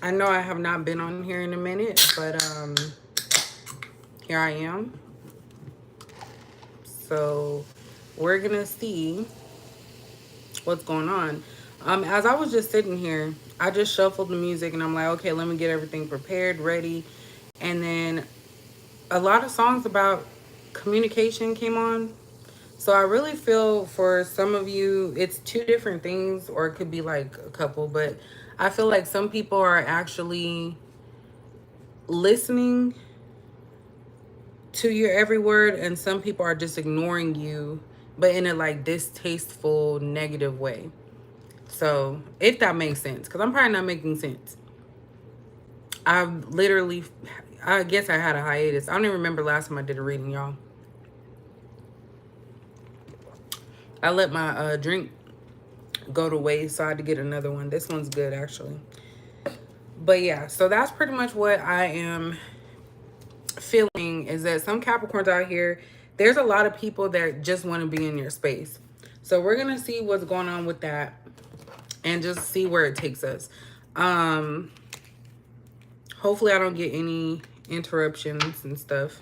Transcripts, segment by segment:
I know I have not been on here in a minute, but here I am. So we're gonna see what's going on. As I was just sitting here, I just shuffled the music and I'm like, okay, let me get everything prepared, ready. And then a lot of songs about communication came on. So I really feel for some of you, it's two different things, or it could be like a couple, but I feel like some people are actually listening to your every word, and some people are just ignoring you, but in a like distasteful, negative way. So if that makes sense, because I'm probably not making sense. I've literally, I guess I had a hiatus. I don't even remember last time I did a reading, y'all. I let my drink go to waste, so I had to get another one. This one's good, actually. But yeah, so that's pretty much what I am feeling, is that some Capricorns out here, there's a lot of people that just want to be in your space. So we're going to see what's going on with that and just see where it takes us. Um, hopefully I don't get any interruptions and stuff.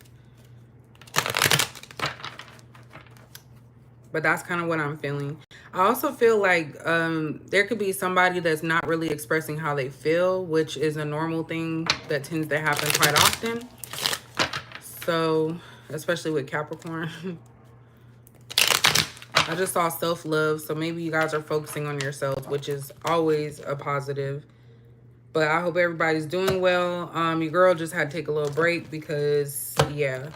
But that's kind of what I'm feeling. I also feel like there could be somebody that's not really expressing how they feel, which is a normal thing that tends to happen quite often. So, especially with Capricorn. I just saw self-love, so maybe you guys are focusing on yourselves, which is always a positive. But I hope everybody's doing well. Your girl just had to take a little break because, yeah,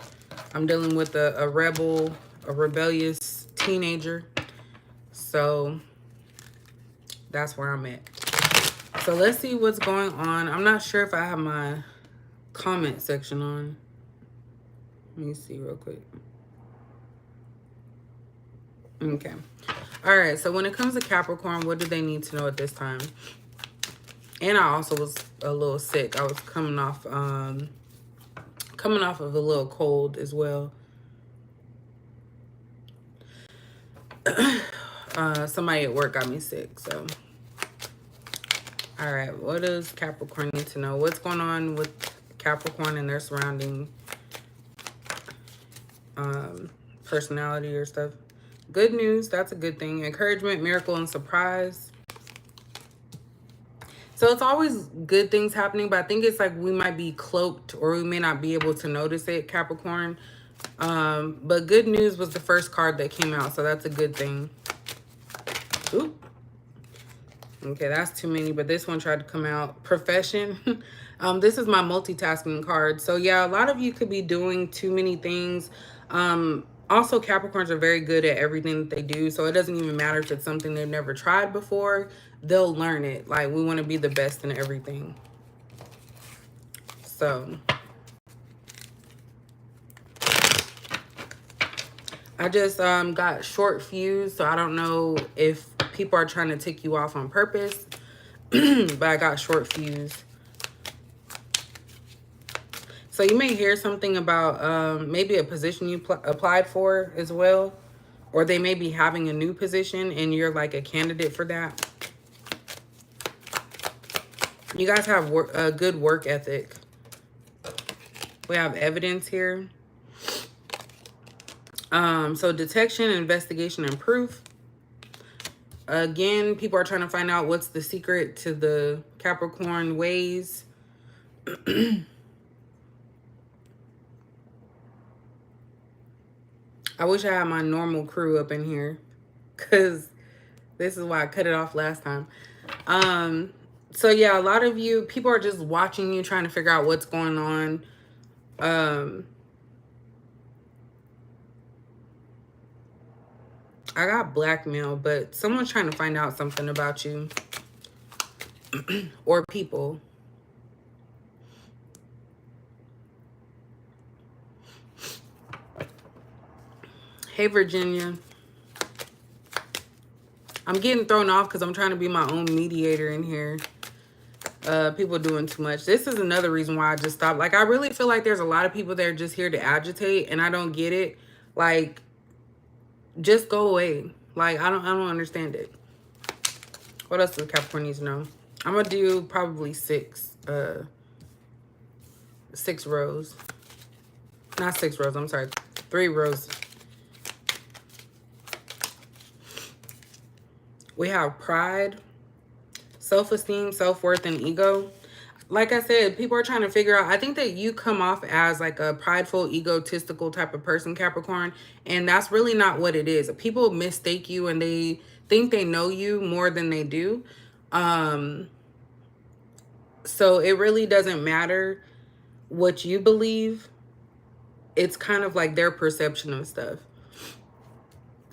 I'm dealing with a rebel, a rebellious teenager. So that's where I'm at. So let's see what's going on. I'm not sure if I have my comment section on. Let me see real quick. Okay. All right. So when it comes to Capricorn, what do they need to know at this time? And I also was a little sick. I was coming off of a little cold as well. Somebody at work got me sick, so. All right, what does Capricorn need to know? What's going on with Capricorn and their surrounding personality or stuff? Good news, that's a good thing. Encouragement, miracle, and surprise. So it's always good things happening, but I think it's like we might be cloaked or we may not be able to notice it, Capricorn. But good news was the first card that came out, so that's a good thing. Oop. Okay, that's too many, but this one tried to come out. Profession. This is my multitasking card. So yeah, a lot of you could be doing too many things. Also, Capricorns are very good at everything that they do. So it doesn't even matter if it's something they've never tried before. They'll learn it. Like, we want to be the best in everything. So I just got short fuse, so I don't know if people are trying to tick you off on purpose. But I got short fuse. So you may hear something about maybe a position you applied for as well. Or they may be having a new position and you're like a candidate for that. You guys have a good work ethic. We have evidence here. So detection, investigation, and proof. Again, people are trying to find out what's the secret to the Capricorn ways. I wish I had my normal crew up in here, because this is why I cut it off last time. So yeah, a lot of you, people are just watching you, trying to figure out what's going on. I got blackmail, but someone's trying to find out something about you or people. Hey, Virginia. I'm getting thrown off because I'm trying to be my own mediator in here. People doing too much. This is another reason why I just stopped. Like, I really feel like there's a lot of people that are just here to agitate, and I don't get it. Like, just go away. Like, I don't understand it. What else does Capricorn need to know? I'm gonna do probably 6. 6 rows. Not 6 rows, I'm sorry. 3 rows. We have pride, self-esteem, self-worth, and ego. Like I said, people are trying to figure out, I think that you come off as like a prideful, egotistical type of person, Capricorn, and that's really not what it is. People mistake you and they think they know you more than they do. So it really doesn't matter what you believe. It's kind of like their perception of stuff.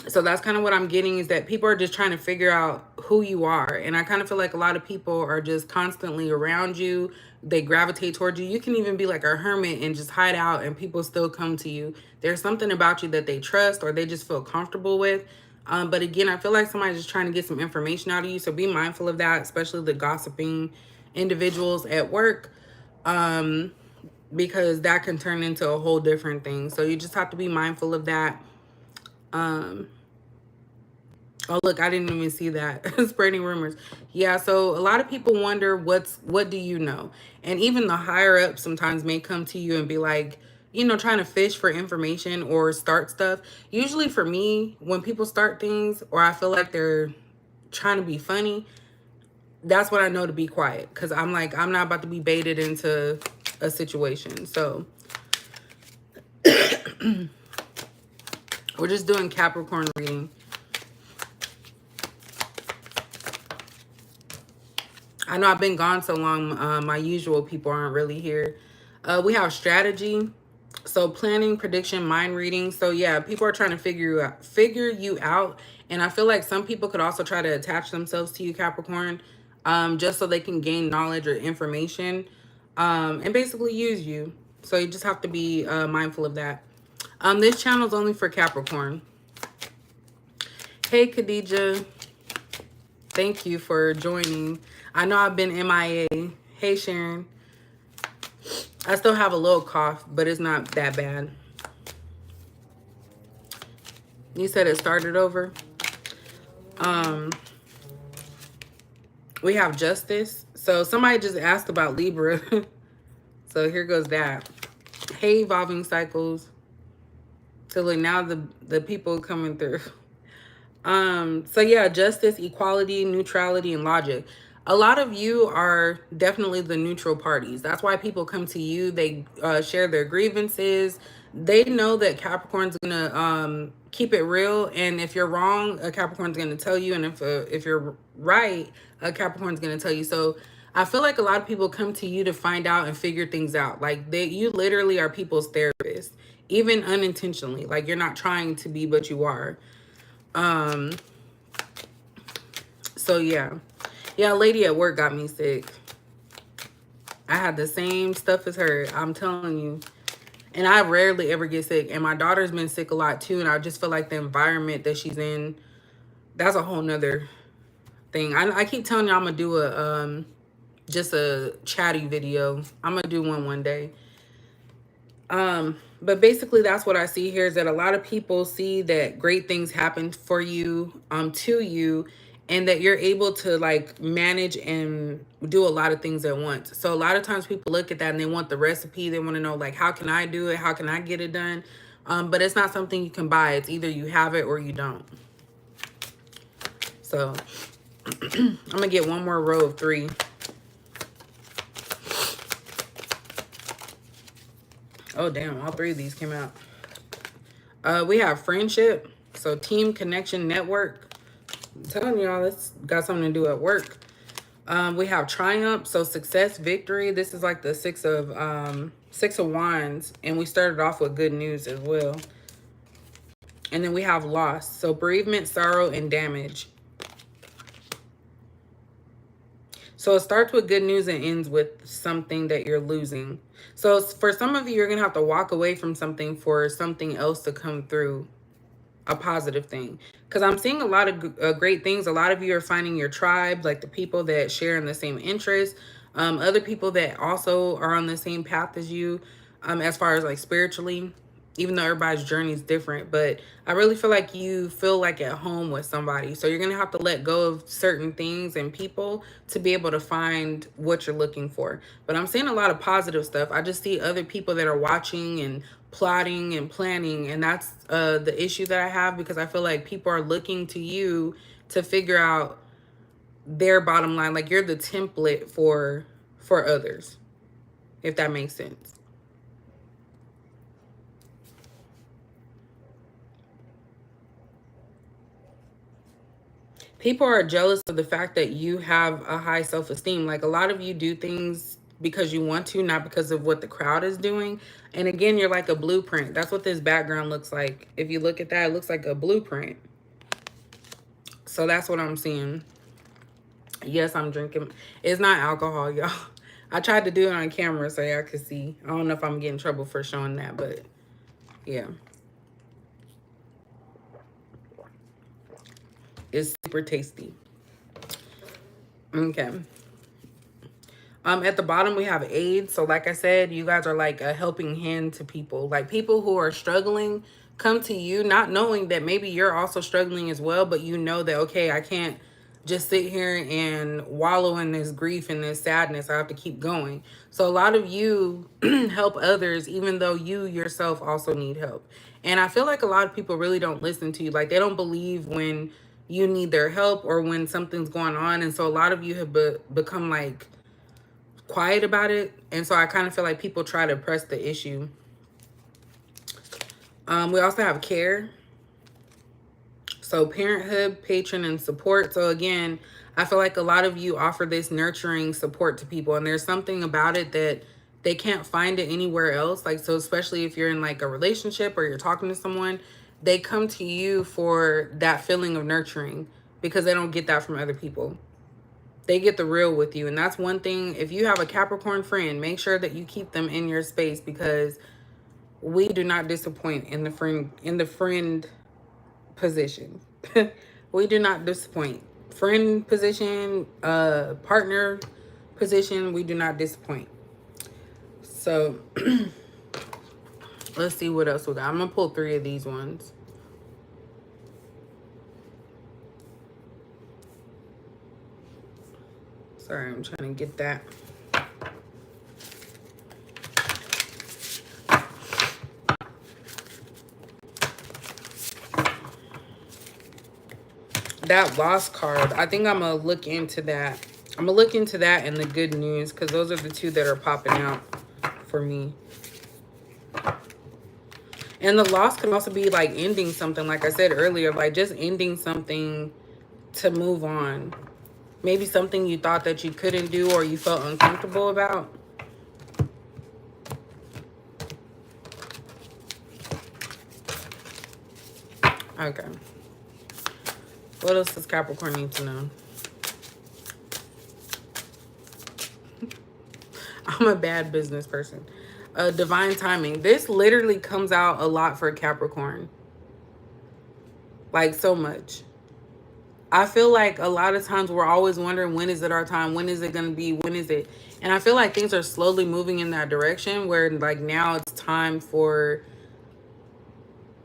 So that's kind of what I'm getting, is that people are just trying to figure out who you are. And I kind of feel like a lot of people are just constantly around you. They gravitate towards you. You can even be like a hermit and just hide out and people still come to you. There's something about you that they trust or they just feel comfortable with. But again, I feel like somebody's just trying to get some information out of you. So be mindful of that, especially the gossiping individuals at work. Because that can turn into a whole different thing. So you just have to be mindful of that. Oh, look, I didn't even see that. Spreading rumors. Yeah, so a lot of people wonder what do you know? And even the higher up sometimes may come to you and be like, you know, trying to fish for information or start stuff. Usually for me, when people start things or I feel like they're trying to be funny, that's when I know to be quiet. Because I'm like, I'm not about to be baited into a situation. So we're just doing Capricorn reading. I know I've been gone so long, my usual people aren't really here. We have strategy. So planning, prediction, mind reading. So yeah, people are trying to figure you out. And I feel like some people could also try to attach themselves to you, Capricorn, just so they can gain knowledge or information, and basically use you. So you just have to be mindful of that. This channel is only for Capricorn. Hey, Khadija. Thank you for joining. I know I've been MIA. Hey, Sharon. I still have a little cough, but it's not that bad. You said it started over. We have justice. So somebody just asked about Libra. So here goes that. Hey, evolving cycles. So like now the people coming through. So yeah, justice, equality, neutrality, and logic. A lot of you are definitely the neutral parties. That's why people come to you. They share their grievances. They know that Capricorn's gonna keep it real, and if you're wrong, a Capricorn's gonna tell you, and if you're right, a Capricorn's gonna tell you. So I feel like a lot of people come to you to find out and figure things out. Like you literally are people's therapist, even unintentionally. Like you're not trying to be, but you are. So yeah, a lady at work got me sick. I had the same stuff as her, I'm telling you. And I rarely ever get sick. And my daughter's been sick a lot too. And I just feel like the environment that she's in, that's a whole nother thing. I keep telling you I'm gonna do just a chatty video. I'm gonna do one day. But basically that's what I see here, is that a lot of people see that great things happen for you, to you, and that you're able to like manage and do a lot of things at once. So a lot of times people look at that and they want the recipe. They want to know like, how can I do it? How can I get it done? But it's not something you can buy. It's either you have it or you don't. So I'm gonna get one more row of 3. Oh, damn. All 3 of these came out. We have friendship. So team, connection, network. I'm telling y'all, it's got something to do at work. We have triumph. So success, victory. This is like the 6 of wands. And we started off with good news as well. And then we have loss. So bereavement, sorrow, and damage. So it starts with good news and ends with something that you're losing. So for some of you, you're going to have to walk away from something for something else to come through, a positive thing. Because I'm seeing a lot of great things. A lot of you are finding your tribe, like the people that share in the same interests. Other people that also are on the same path as you, as far as like spiritually. even though everybody's journey is different. But I really feel like you feel like at home with somebody. So you're going to have to let go of certain things and people to be able to find what you're looking for. But I'm seeing a lot of positive stuff. I just see other people that are watching and plotting and planning. And that's the issue that I have, because I feel like people are looking to you to figure out their bottom line. Like you're the template for others, if that makes sense. People are jealous of the fact that you have a high self-esteem. Like a lot of you do things because you want to, not because of what the crowd is doing. And again, you're like a blueprint. That's what this background looks like. If you look at that, it looks like a blueprint. So that's what I'm seeing. Yes, I'm drinking. It's not alcohol, y'all. I tried to do it on camera so y'all could see. I don't know if I'm getting in trouble for showing that, but yeah. It's super tasty. Okay. At the bottom we have aid. So like I said, you guys are like a helping hand to people. Like people who are struggling come to you, not knowing that maybe you're also struggling as well, but you know that, okay, I can't just sit here and wallow in this grief and this sadness. I have to keep going. So a lot of you help others, even though you yourself also need help. And I feel like a lot of people really don't listen to you. Like they don't believe when you need their help or when something's going on. And so a lot of you have become like quiet about it. And so I kind of feel like people try to press the issue. We also have care. So parenthood, patron, and support. So again, I feel like a lot of you offer this nurturing support to people, and there's something about it that they can't find it anywhere else. Like, so especially if you're in like a relationship or you're talking to someone, they come to you for that feeling of nurturing because they don't get that from other people. They get the real with you. And that's one thing. If you have a Capricorn friend, make sure that you keep them in your space, because we do not disappoint in the friend position. We do not disappoint. Friend position, partner position, we do not disappoint. So let's see what else we got. I'm gonna pull 3 of these ones. Sorry, I'm trying to get that. That lost card, I think I'm gonna look into that. I'm gonna look into that and the good news, because those are the 2 that are popping out for me. And the loss can also be like ending something, like I said earlier, like just ending something to move on. Maybe something you thought that you couldn't do or you felt uncomfortable about. Okay. What else does Capricorn need to know? I'm a bad business person. Divine timing. This literally comes out a lot for Capricorn. Like so much. I feel like a lot of times we're always wondering, when is it our time? When is it going to be? When is it? And I feel like things are slowly moving in that direction where like now it's time for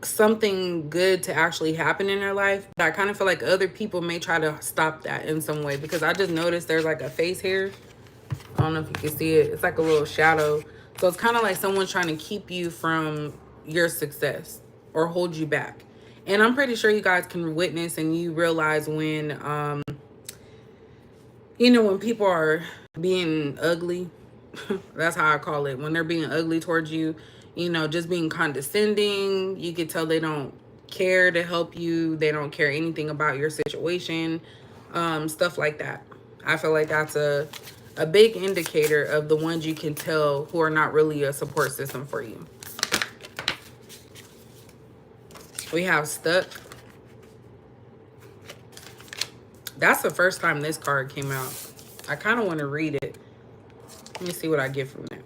something good to actually happen in their life. But I kind of feel like other people may try to stop that in some way, because I just noticed there's like a face here. I don't know if you can see it. It's like a little shadow. So it's kind of like someone's trying to keep you from your success or hold you back. And I'm pretty sure you guys can witness and you realize when, you know, when people are being ugly, that's how I call it. When they're being ugly towards you, you know, just being condescending, you can tell they don't care to help you. They don't care anything about your situation, stuff like that. I feel like that's a big indicator of the ones you can tell who are not really a support system for you. We have stuck. That's the first time this card came out. I kind of want to read it. Let me see what I get from that.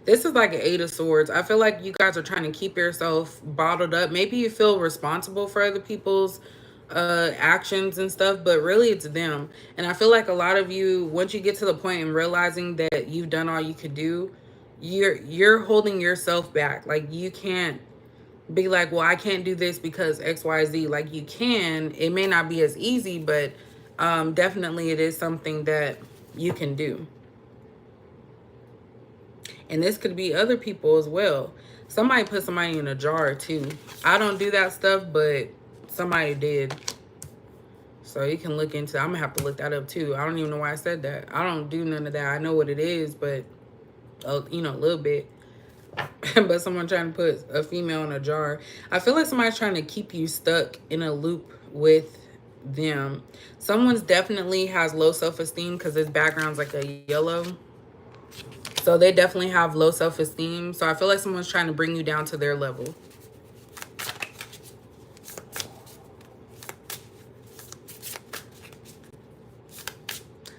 This is like an 8 of Swords. I feel like you guys are trying to keep yourself bottled up. Maybe you feel responsible for other people's actions and stuff, but really it's them. And I feel like a lot of you, once you get to the point in realizing that you've done all you could do, you're holding yourself back. Like, you can't be like, well, I can't do this because XYZ. Like, you can. It may not be as easy, but definitely it is something that you can do. And this could be other people as well. Somebody put somebody in a jar too. I don't do that stuff, but somebody did. So you can look into, I'm gonna have to look that up too. I don't even know why I said that. I don't do none of that. I know what it is, but you know, a little bit. But someone trying to put a female in a jar. I feel like somebody's trying to keep you stuck in a loop with them. Someone's definitely has low self-esteem because this background's like a yellow. So they definitely have low self-esteem. So I feel like someone's trying to bring you down to their level.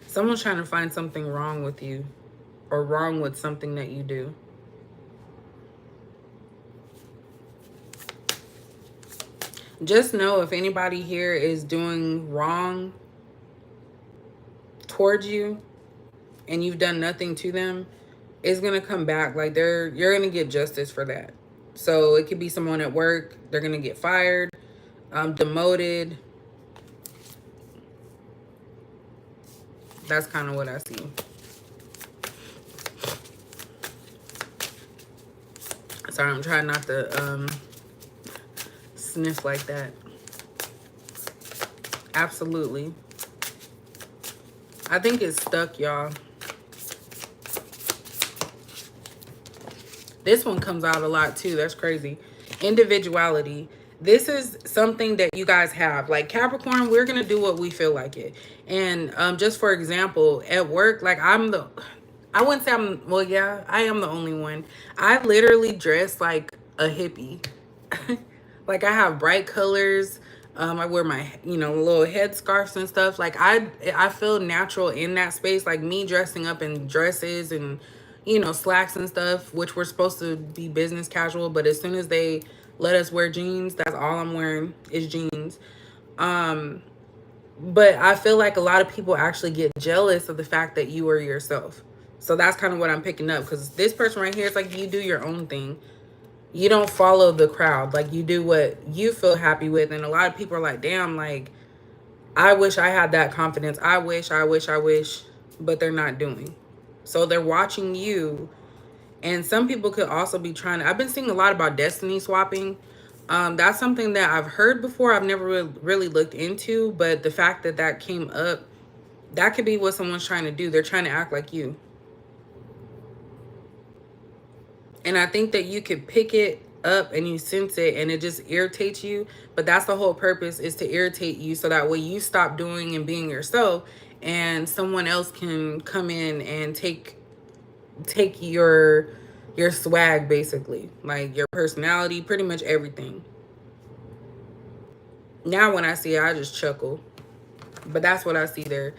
Someone's trying to find something wrong with you or wrong with something that you do. Just know if anybody here is doing wrong towards you and you've done nothing to them, it's going to come back. Like, you're going to get justice for that. So it could be someone at work. They're going to get fired, demoted. That's kind of what I see. Sorry, I'm trying not to sniff like that. Absolutely. I think it's stuck, y'all. This one comes out a lot too. That's crazy. Individuality. This is something that you guys have. Like, Capricorn, we're going to do what we feel like it. And just for example, at work, like, I wouldn't say well, yeah, I am the only one. I literally dress like a hippie. Like, I have bright colors. I wear my, little head scarves and stuff. Like, I feel natural in that space. Like, me dressing up in dresses and, slacks and stuff, which we're supposed to be business casual. But as soon as they let us wear jeans, that's all I'm wearing is jeans. But I feel like a lot of people actually get jealous of the fact that you are yourself. So that's kind of what I'm picking up. Because this person right here is like, you do your own thing. You don't follow the crowd. Like, you do what you feel happy with. And a lot of people are like, damn, like, I wish I had that confidence. I wish. But they're not doing. So they're watching you. And some people could also be trying to, I've been seeing a lot about destiny swapping. That's something that I've heard before. I've never really looked into. But the fact that that came up, that could be what someone's trying to do. They're trying to act like you. And I think that you could pick it up and you sense it and it just irritates you. But that's the whole purpose, is to irritate you so that way you stop doing and being yourself and someone else can come in and take your swag, basically. Like, your personality, pretty much everything. Now when I see it, I just chuckle. But that's what I see there.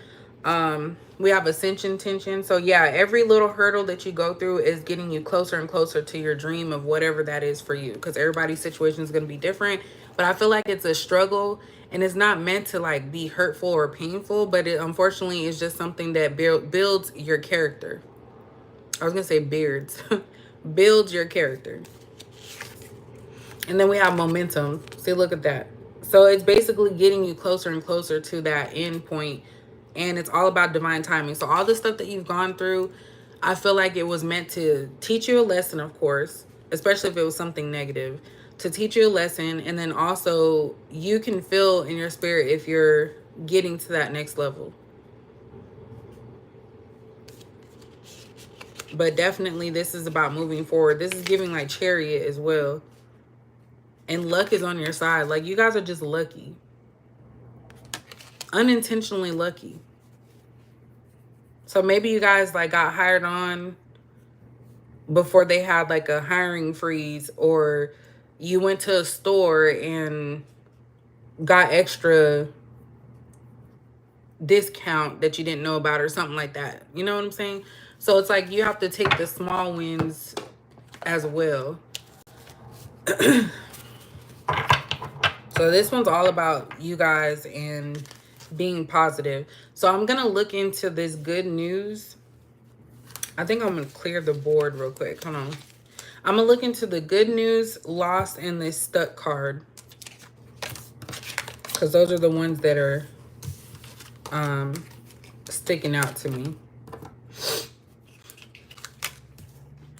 We have ascension tension. So yeah, every little hurdle that you go through is getting you closer and closer to your dream of whatever that is for you, because everybody's situation is going to be different. But I feel like it's a struggle, and it's not meant to like be hurtful or painful, but it unfortunately is just something that builds your character. I was gonna say beards. Builds your character. And then we have momentum. See, look at that. So it's basically getting you closer and closer to that end point. And it's all about divine timing. So all the stuff that you've gone through, I feel like it was meant to teach you a lesson, of course, especially if it was something negative, to teach you a lesson. And then also you can feel in your spirit if you're getting to that next level. But definitely this is about moving forward. This is giving like Chariot as well. And luck is on your side. Like, you guys are just lucky. Unintentionally lucky. So maybe you guys like got hired on before they had like a hiring freeze, or you went to a store and got extra discount that you didn't know about or something like that. You know what I'm saying? So it's like you have to take the small wins as well. So this one's all about you guys and being positive. So I'm going to look into this good news I think I'm going to clear the board real quick. Hold on. I'm going to look into the good news, lost, and the stuck card. Because those are the ones that are sticking out to me.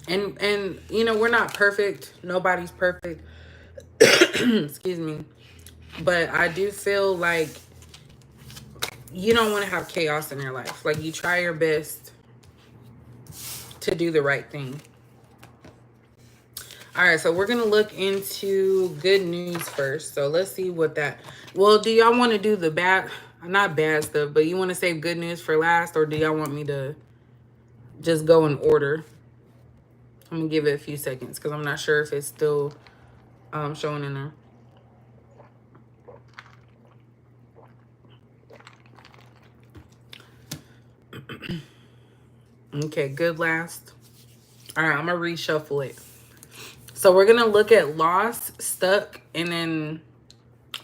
And you know, we're not perfect. Nobody's perfect. Excuse me. But I do feel like you don't want to have chaos in your life. Like, you try your best to do the right thing. All right, so we're going to look into good news first. So let's see what that... Well, do y'all want to do the bad... Not bad stuff, but you want to save good news for last? Or do y'all want me to just go in order? I'm going to give it a few seconds because I'm not sure if it's still showing in there. Okay, good last. All right, I'm going to reshuffle it. So we're going to look at lost, stuck, and then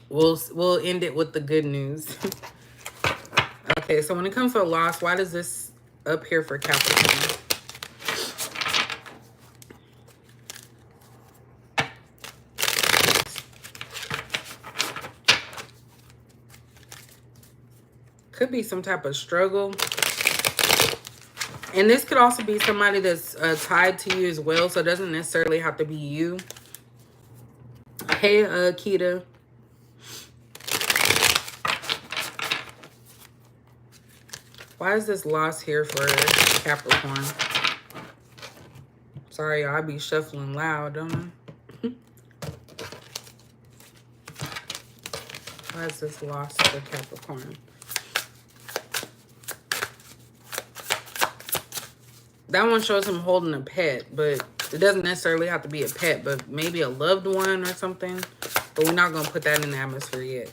we'll end it with the good news. Okay, so when it comes to lost, why does this up here for Capricorn? Could be some type of struggle. And this could also be somebody that's tied to you as well. So it doesn't necessarily have to be you. Hey, Kita. Why is this loss here for Capricorn? Sorry, y'all. I be shuffling loud, don't I? Why is this loss for Capricorn? That one shows him holding a pet, but it doesn't necessarily have to be a pet, but maybe a loved one or something. But we're not going to put that in the atmosphere yet.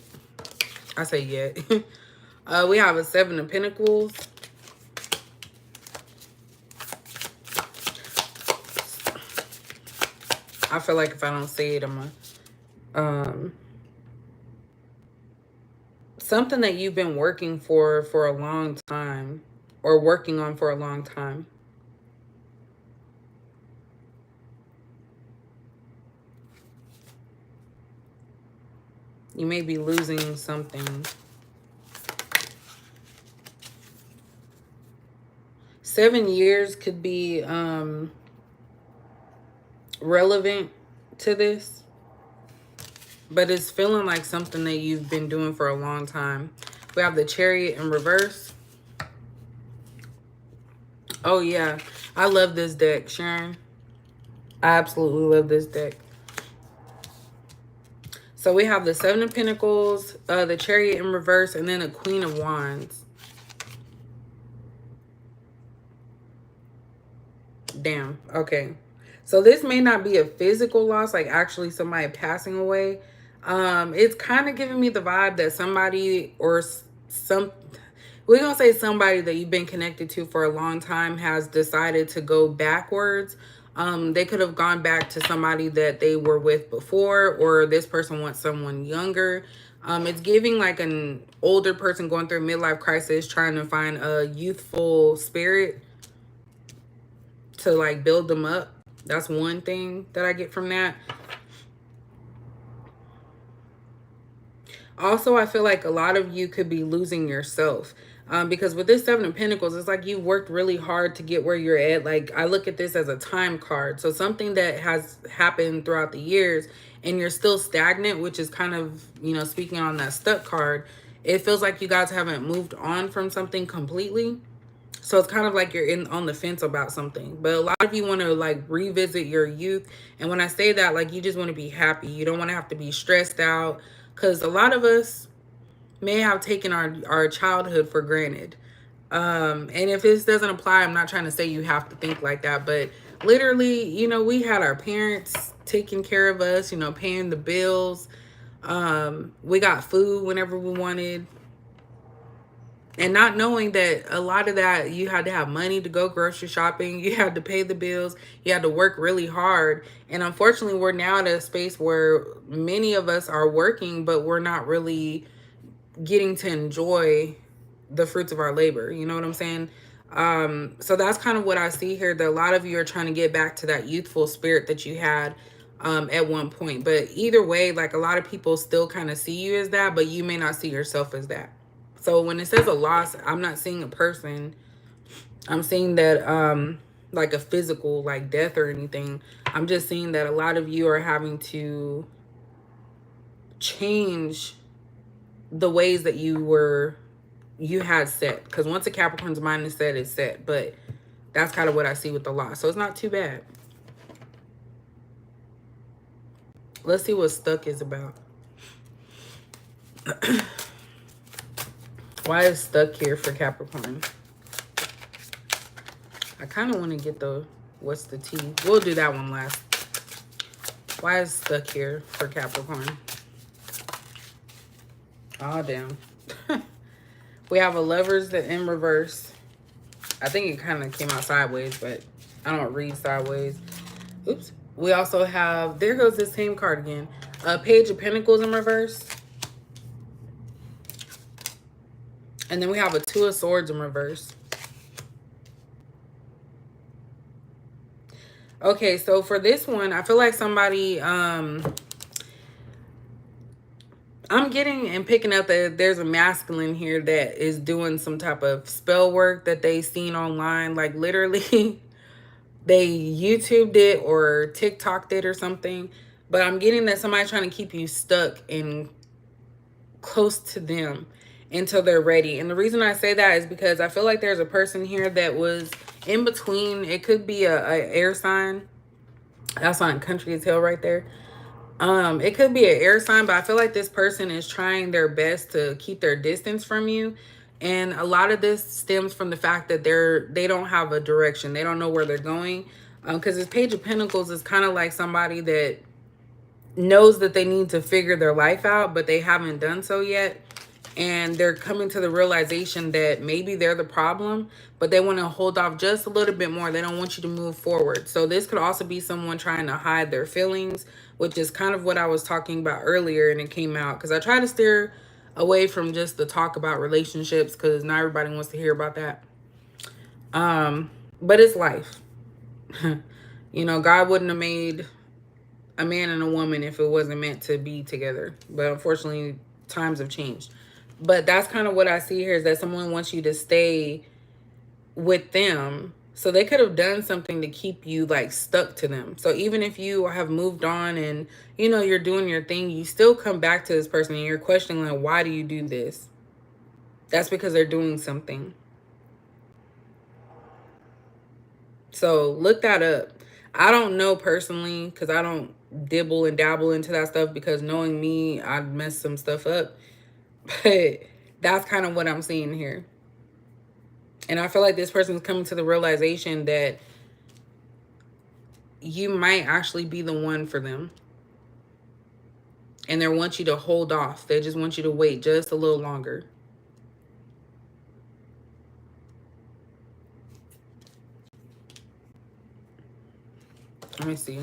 I say yet. We have a 7 of Pentacles. I feel like if I don't say it, I'm going to... something that you've been working for a long time, or working on for a long time. You may be losing something. 7 years could be relevant to this, but it's feeling like something that you've been doing for a long time. We have the Chariot in reverse. Oh yeah, I love this deck, Sharon. I absolutely love this deck. So we have the 7 of Pentacles, the Chariot in reverse, and then a Queen of Wands. Damn. Okay. So this may not be a physical loss, like actually somebody passing away. It's kind of giving me the vibe that somebody or we're going to say somebody that you've been connected to for a long time has decided to go backwards. They could have gone back to somebody that they were with before, or this person wants someone younger. It's giving like an older person going through a midlife crisis, trying to find a youthful spirit to like build them up. That's one thing that I get from that. Also, I feel like a lot of you could be losing yourself. Because with this 7 of Pentacles, it's like you worked really hard to get where you're at. Like, I look at this as a time card. So something that has happened throughout the years and you're still stagnant, which is kind of, you know, speaking on that stuck card, it feels like you guys haven't moved on from something completely. So it's kind of like you're on the fence about something. But a lot of you want to like revisit your youth. And when I say that, like, you just want to be happy. You don't want to have to be stressed out. Because a lot of us may have taken our childhood for granted. And if this doesn't apply, I'm not trying to say you have to think like that. But literally, you know, we had our parents taking care of us, you know, paying the bills. We got food whenever we wanted. And not knowing that a lot of that, you had to have money to go grocery shopping. You had to pay the bills. You had to work really hard. And unfortunately, we're now at a space where many of us are working, but we're not really getting to enjoy the fruits of our labor. You know what I'm saying? So that's kind of what I see here, that a lot of you are trying to get back to that youthful spirit that you had at one point. But either way, like, a lot of people still kind of see you as that, but you may not see yourself as that. So when it says a loss, I'm not seeing a person. I'm seeing that like a physical, like death or anything. I'm just seeing that a lot of you are having to change the ways that you had set, because once a Capricorn's mind is set, it's set. But that's kind of what I see with the loss, so it's not too bad. Let's see what stuck is about. Why is stuck here for Capricorn? I kind of want to get the what's the T. We'll do that one last. Why is stuck here for Capricorn? Oh, damn. We have a Lovers that in reverse. I think it kind of came out sideways, but I don't read sideways. Oops. We also have, there goes this same card again. Page of Pentacles in reverse. And then we have a Two of Swords in reverse. Okay, so for this one, I feel like somebody, I'm getting and picking up that there's a masculine here that is doing some type of spell work that they seen online. Like, literally, they YouTubed it or TikToked it or something. But I'm getting that somebody's trying to keep you stuck and close to them until they're ready. And the reason I say that is because I feel like there's a person here that was in between. It could be a air sign. That's on country as hell right there. It could be an air sign, but I feel like this person is trying their best to keep their distance from you. And a lot of this stems from the fact that they don't have a direction. They don't know where they're going. Because this Page of Pentacles is kind of like somebody that knows that they need to figure their life out, but they haven't done so yet. And they're coming to the realization that maybe they're the problem, but they want to hold off just a little bit more. They don't want you to move forward. So this could also be someone trying to hide their feelings, which is kind of what I was talking about earlier, and it came out. Because I try to steer away from just the talk about relationships, because not everybody wants to hear about that. But it's life. You know, God wouldn't have made a man and a woman if it wasn't meant to be together. But unfortunately, times have changed. But that's kind of what I see here, is that someone wants you to stay with them. So they could have done something to keep you like stuck to them. So even if you have moved on and, you know, you're doing your thing, you still come back to this person and you're questioning, like, why do you do this? That's because they're doing something. So look that up. I don't know personally, because I don't dibble and dabble into that stuff, because knowing me, I'd mess some stuff up. But that's kind of what I'm seeing here. And I feel like this person's coming to the realization that you might actually be the one for them. And they want you to hold off. They just want you to wait just a little longer. Let me see.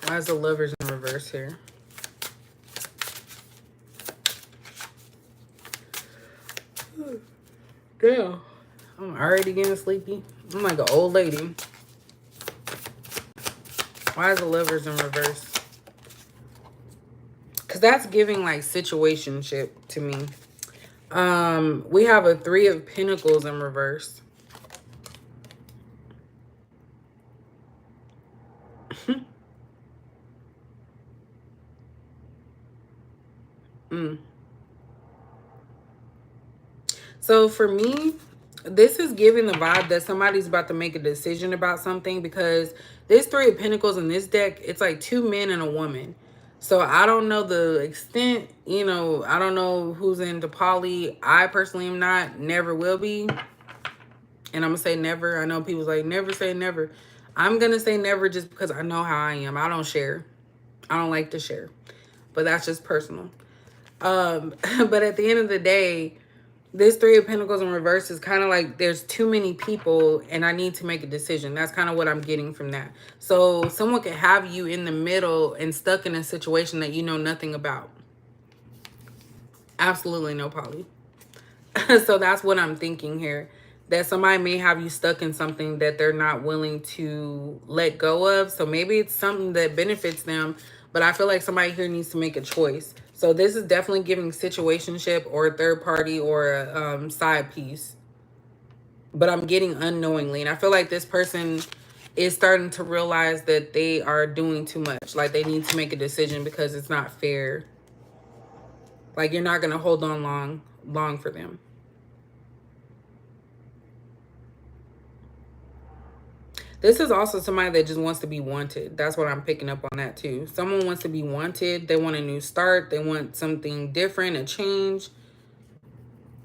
Why is the Lovers in reverse here? Damn. I'm already getting sleepy. I'm like an old lady. Why is the Lovers in reverse? Because that's giving like situationship to me. We have a Three of Pentacles in reverse. So for me, this is giving the vibe that somebody's about to make a decision about something, because this Three of Pentacles in this deck, it's like two men and a woman. So I don't know the extent, you know, I don't know who's into poly. I personally am not, never will be. And I'm going to say never. I know people's like, never say never. I'm going to say never just because I know how I am. I don't share. I don't like to share. But that's just personal. But at the end of the day, this Three of Pentacles in reverse is kind of like there's too many people and I need to make a decision. That's kind of what I'm getting from that. So someone could have you in the middle and stuck in a situation that you know nothing about. Absolutely no poly. So that's what I'm thinking here. That somebody may have you stuck in something that they're not willing to let go of. So maybe it's something that benefits them, but I feel like somebody here needs to make a choice. So this is definitely giving situationship or a third party or a side piece. But I'm getting unknowingly. And I feel like this person is starting to realize that they are doing too much. Like they need to make a decision because it's not fair. Like you're not going to hold on long for them. This is also somebody that just wants to be wanted. That's what I'm picking up on that too. Someone wants to be wanted. They want a new start. They want something different, a change.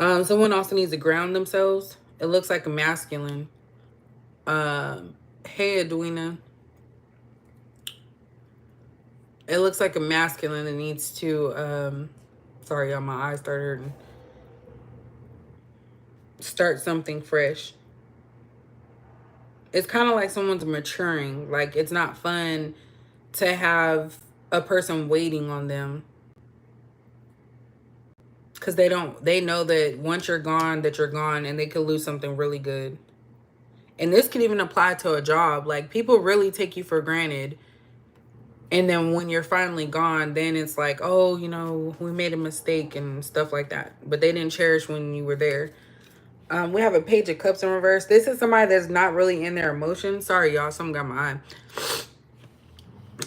Someone also needs to ground themselves. It looks like a masculine. Hey, Edwina. It looks like a masculine that needs to, sorry, y'all, my eyes started hurting. Start something fresh. It's kind of like someone's maturing. Like it's not fun to have a person waiting on them. Because they know that once you're gone, that you're gone and they could lose something really good. And this could even apply to a job. Like people really take you for granted. And then when you're finally gone, then it's like, oh, you know, we made a mistake and stuff like that. But they didn't cherish when you were there. We have a Page of Cups in reverse. This is somebody that's not really in their emotions. Sorry, y'all. Something got my eye.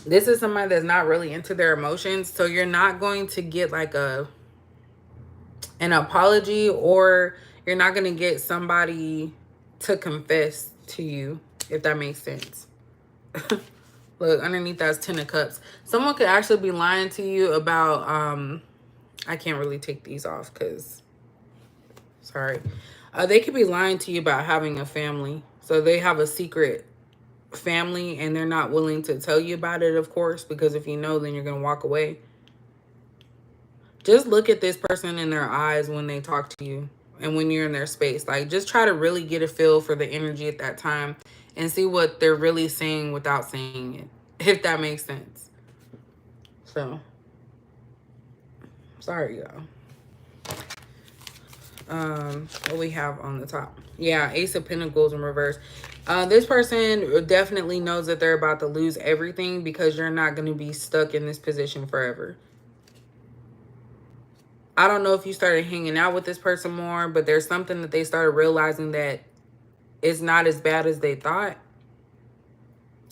This is somebody that's not really into their emotions. So you're not going to get like an apology, or you're not going to get somebody to confess to you, if that makes sense. Look, underneath that's 10 of Cups. Someone could actually be lying to you about, I can't really take these off because, sorry. They could be lying to you about having a family. So they have a secret family and they're not willing to tell you about it, of course, because if you know, then you're going to walk away. Just look at this person in their eyes when they talk to you and when you're in their space. Like, just try to really get a feel for the energy at that time and see what they're really saying without saying it, if that makes sense. So, sorry, y'all. What we have on the top? Yeah, Ace of Pentacles in reverse. This person definitely knows that they're about to lose everything because you're not going to be stuck in this position forever. I don't know if you started hanging out with this person more, but there's something that they started realizing that it's not as bad as they thought.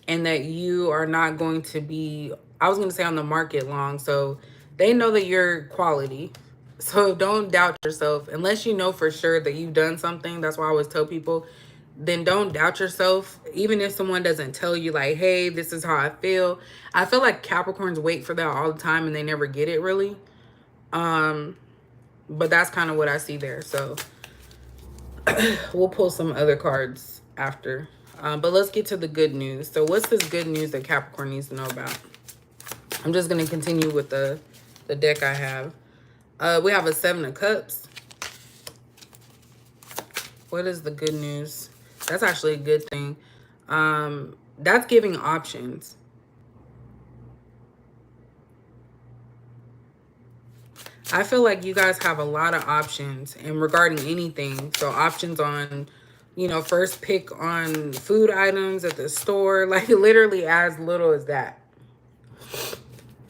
And that you are not going to be, I was going to say on the market long. So they know that you're quality. So don't doubt yourself unless you know for sure that you've done something. That's why I always tell people, then don't doubt yourself. Even if someone doesn't tell you like, hey, this is how I feel. I feel like Capricorns wait for that all the time and they never get it really. But that's kind of what I see there. So we'll pull some other cards after. But let's get to the good news. So what's this good news that Capricorn needs to know about? I'm just going to continue with the deck I have. We have a 7 of Cups. What is the good news? That's actually a good thing. That's giving options. I feel like you guys have a lot of options and regarding anything. So options on, you know, first pick on food items at the store, like literally as little as that.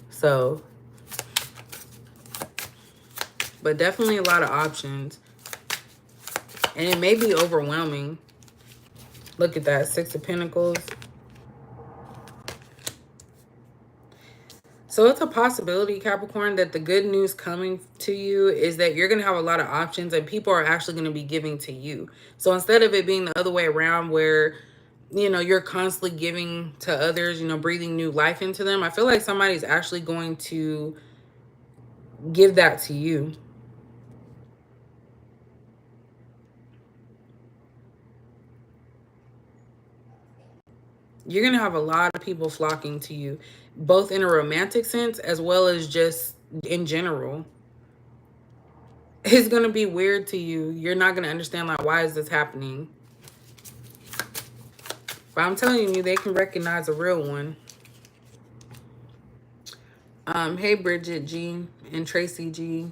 So, but definitely a lot of options. And it may be overwhelming. Look at that, 6 of Pentacles. So it's a possibility, Capricorn, that the good news coming to you is that you're going to have a lot of options and people are actually going to be giving to you. So instead of it being the other way around where, you know, you're constantly giving to others, you know, breathing new life into them, I feel like somebody's actually going to give that to you. You're going to have a lot of people flocking to you, both in a romantic sense as well as just in general. It's going to be weird to you. You're not going to understand, like, why is this happening? But I'm telling you, they can recognize a real one. Hey, Bridget G and Tracy G.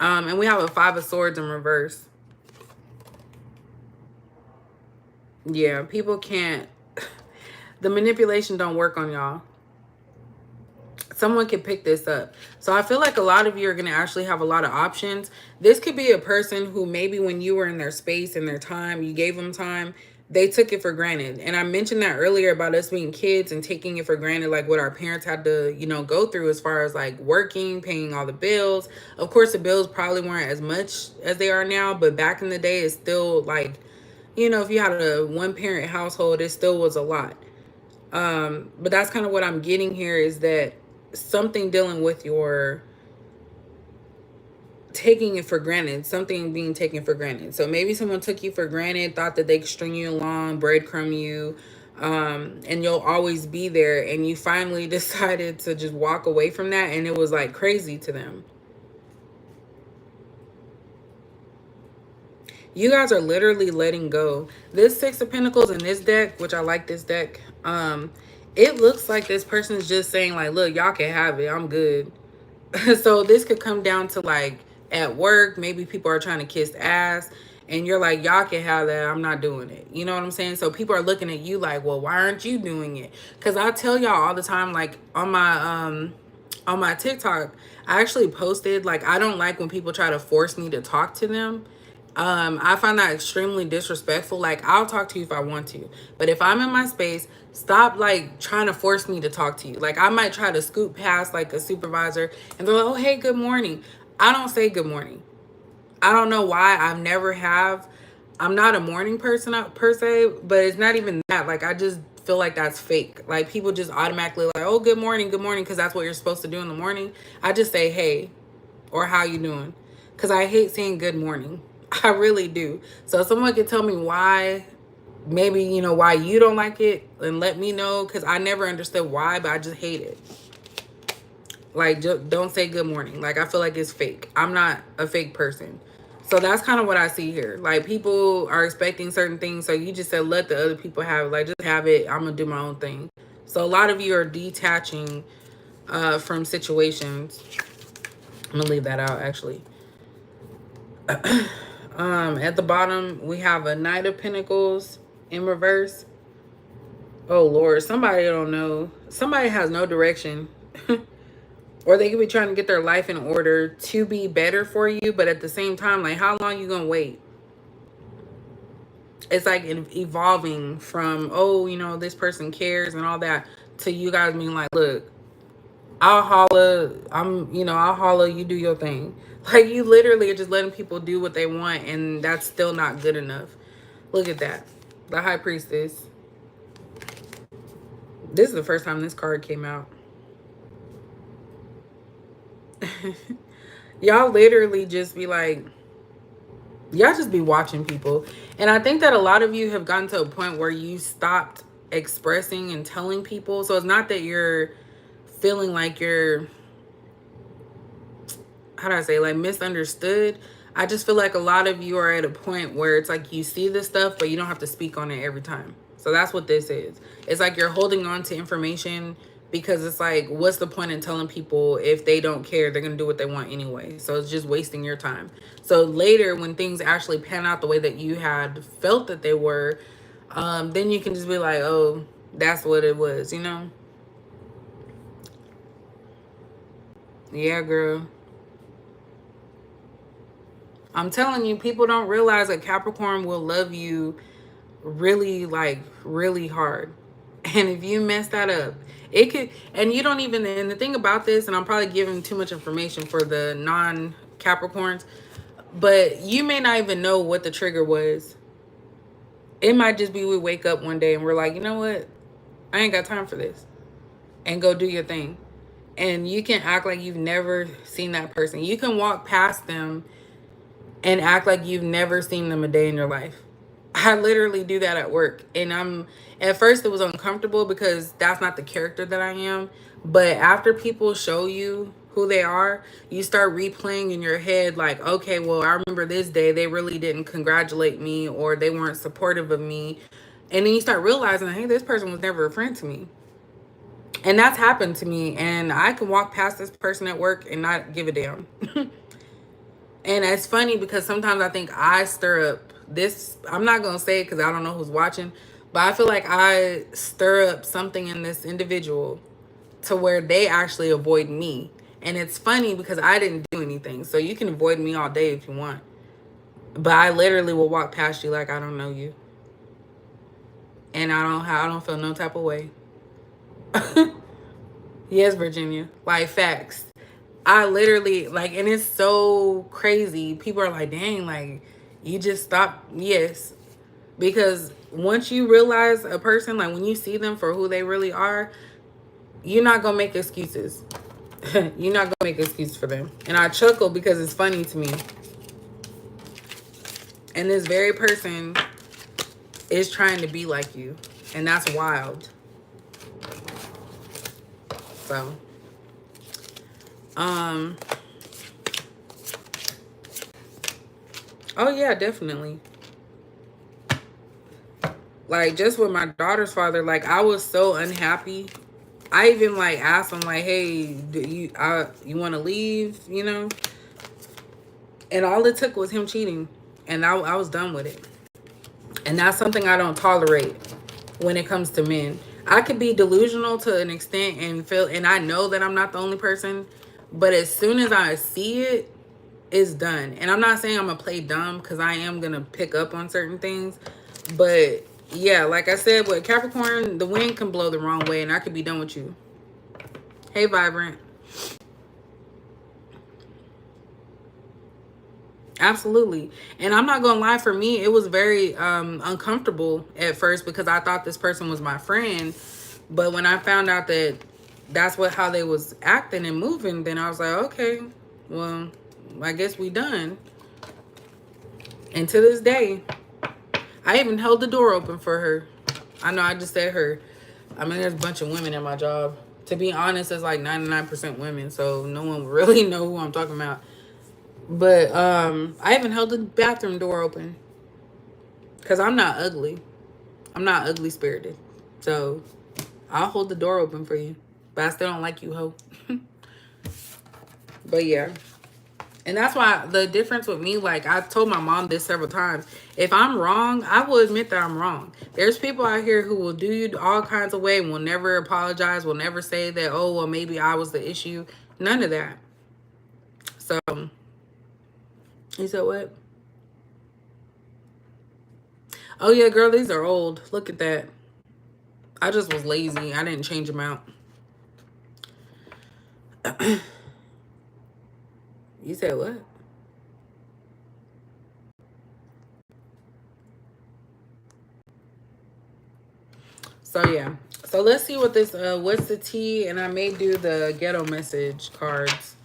And we have a 5 of Swords in reverse. Yeah, people can't. The manipulation don't work on y'all. Someone could pick this up. So I feel like a lot of you are going to actually have a lot of options. This could be a person who maybe when you were in their space and their time, you gave them time, they took it for granted. And I mentioned that earlier about us being kids and taking it for granted, like what our parents had to, you know, go through as far as like working, paying all the bills. Of course, the bills probably weren't as much as they are now, but back in the day, it's still like, you know, if you had a one parent household, it still was a lot. But that's kind of what I'm getting here is that something dealing with your taking it for granted, something being taken for granted. So maybe someone took you for granted, thought that they could string you along, breadcrumb you, and you'll always be there. And you finally decided to just walk away from that, and it was like crazy to them. You guys are literally letting go. This Six of Pentacles in this deck, which I like this deck, it looks like this person is just saying like, look, y'all can have it. I'm good. So this could come down to like at work, maybe people are trying to kiss ass and you're like, y'all can have that. I'm not doing it. You know what I'm saying? So people are looking at you like, well, why aren't you doing it? Because I tell y'all all the time, like on my TikTok, I actually posted like I don't like when people try to force me to talk to them. I find that extremely disrespectful. Like, I'll talk to you if I want to. But if I'm in my space, stop, like, trying to force me to talk to you. Like, I might try to scoot past, like, a supervisor. And they're like, oh, hey, good morning. I don't say good morning. I don't know why. I've never have. I'm not a morning person per se. But it's not even that. Like, I just feel like that's fake. Like, people just automatically like, oh, good morning, because that's what you're supposed to do in the morning. I just say, hey, or how you doing? Because I hate saying good morning. I really do. So if someone can tell me why, maybe, you know, why you don't like it and let me know, because I never understood why, but I just hate it. Like, just don't say good morning. Like, I feel like it's fake. I'm not a fake person. So that's kind of what I see here. Like, people are expecting certain things. So you just said, let the other people have it. Like, just have it. I'm going to do my own thing. So a lot of you are detaching from situations. I'm going to leave that out, actually. At the bottom, we have a Knight of Pentacles in reverse. Oh, Lord. Somebody don't know. Somebody has no direction. Or they could be trying to get their life in order to be better for you. But at the same time, like, how long you going to wait? It's like evolving from, oh, you know, this person cares and all that, to you guys being like, look, I'll holla. I'll holla. You do your thing. Like, you literally are just letting people do what they want, and that's still not good enough. Look at that. The High Priestess. This is the first time this card came out. Y'all literally just be like, y'all just be watching people. And I think that a lot of you have gotten to a point where you stopped expressing and telling people. So it's not that you're feeling like you're, how do I say, like, misunderstood. I just feel like a lot of you are at a point where it's like you see this stuff, but you don't have to speak on it every time. So that's what this is. It's like you're holding on to information because it's like, what's the point in telling people if they don't care? They're going to do what they want anyway. So it's just wasting your time. So later, when things actually pan out the way that you had felt that they were, then you can just be like, oh, that's what it was, you know? Yeah, girl. I'm telling you, people don't realize that Capricorn will love you really, like, really hard. And if you mess that up, it could, and you don't even, and the thing about this, and I'm probably giving too much information for the non-Capricorns, but you may not even know what the trigger was. It might just be we wake up one day and we're like, you know what? I ain't got time for this. And go do your thing. And you can act like you've never seen that person. You can walk past them and act like you've never seen them a day in your life. I literally do that at work. And at first it was uncomfortable because that's not the character that I am. But after people show you who they are, you start replaying in your head like, okay, well, I remember this day they really didn't congratulate me or they weren't supportive of me. And then you start realizing, hey, this person was never a friend to me. And that's happened to me. And I can walk past this person at work and not give a damn. And it's funny because sometimes I think I stir up this. I'm not going to say it because I don't know who's watching. But I feel like I stir up something in this individual to where they actually avoid me. And it's funny because I didn't do anything. So you can avoid me all day if you want. But I literally will walk past you like I don't know you. And I don't feel no type of way. Yes, Virginia. Like facts. I literally like, and it's so crazy. People are like, dang, like you just stop. Yes. Because once you realize a person, like when you see them for who they really are, you're not gonna make excuses. You're not gonna make excuses for them. And I chuckle because it's funny to me. And this very person is trying to be like you. And that's wild. So, oh yeah, definitely. Like just with my daughter's father, like I was so unhappy. I even like asked him like, "Hey, do you want to leave?" You know, and all it took was him cheating, and I was done with it. And that's something I don't tolerate when it comes to men. I could be delusional to an extent and feel, and I know that I'm not the only person, but as soon as I see it, it's done. And I'm not saying I'm gonna play dumb because I am gonna pick up on certain things, but yeah, like I said, with Capricorn, the wind can blow the wrong way, and I could be done with you. Hey, Vibrant. Absolutely. And I'm not gonna lie, for me, it was very uncomfortable at first because I thought this person was my friend. But when I found out that that's what how they was acting and moving, then I was like, okay, well, I guess we done. And to this day, I even held the door open for her. I know I just said her. I mean, there's a bunch of women in my job. To be honest, it's like 99% women, so no one really know who I'm talking about. But I even held the bathroom door open because I'm not ugly. I'm not ugly spirited. So I'll hold the door open for you. But I still don't like you, ho. But yeah. And that's why the difference with me, like I told my mom this several times. If I'm wrong, I will admit that I'm wrong. There's people out here who will do you all kinds of way, will never apologize, will never say that, oh, well, maybe I was the issue. None of that. So, you said what? Oh, yeah, girl, these are old. Look at that. I just was lazy. I didn't change them out. You said what? So yeah. So let's see what this what's the tea, and I may do the ghetto message cards.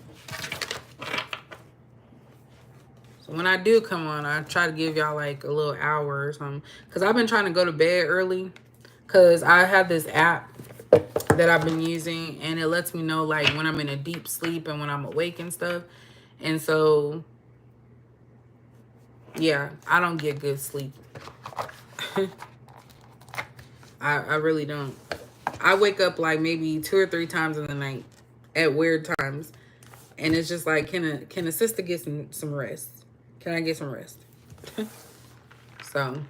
So when I do come on, I try to give y'all like a little hour or something. Because I've been trying to go to bed early. Because I have this app that I've been using. And it lets me know like when I'm in a deep sleep and when I'm awake and stuff. And so, yeah, I don't get good sleep. I really don't. I wake up like maybe 2 or 3 times in the night at weird times. And it's just like, can a sister get some rest? Can I get some rest? So,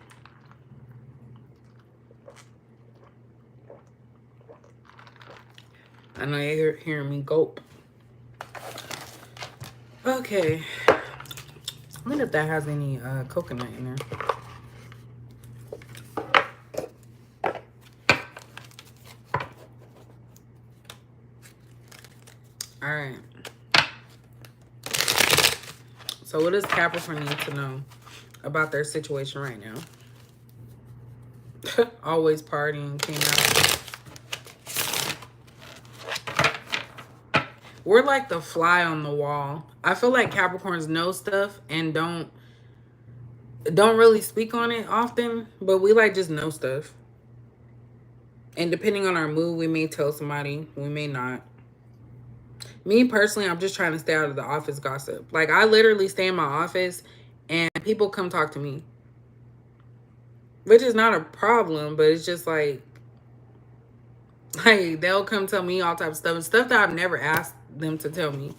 I know you're hearing me gulp. Okay. I wonder if that has any coconut in there. All right. So what does Capricorn need to know about their situation right now? Always partying, came out. We're like the fly on the wall. I feel like Capricorns know stuff and don't really speak on it often, but we like just know stuff. And depending on our mood, we may tell somebody, we may not. Me personally, I'm just trying to stay out of the office gossip. Like I literally stay in my office and people come talk to me. Which is not a problem, but it's just like they'll come tell me all types of stuff. Stuff that I've never asked them to tell me.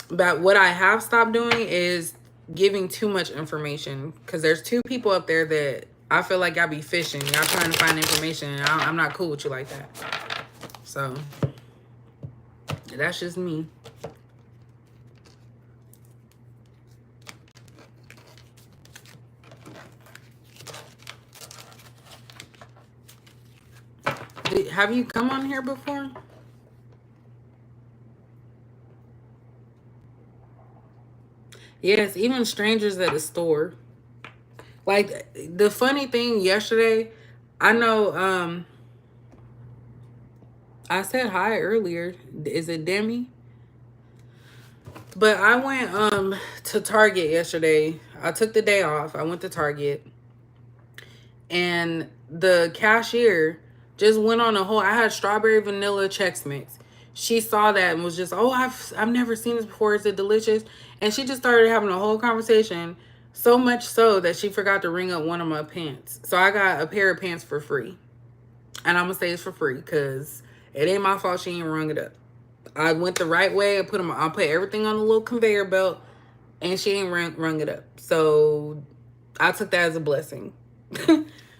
But what I have stopped doing is giving too much information, because there's two people up there that I feel like y'all be fishing. Y'all trying to find information, and I'm not cool with you like that. So that's just me. Have you come on here before? Yes, even strangers at a store. Like, the funny thing yesterday, I know I said hi earlier. Is it Demi? But I went to Target yesterday. I took the day off. I went to Target, and the cashier just went on a whole, I had strawberry vanilla Chex Mix. She saw that and was just, "Oh, I've never seen this before. Is it delicious?" And she just started having a whole conversation, so much so that she forgot to ring up one of my pants. So I got a pair of pants for free. And I'm gonna say it's for free because it ain't my fault she ain't rung it up. I went the right way. I put everything on the little conveyor belt, and she ain't rung it up. So I took that as a blessing.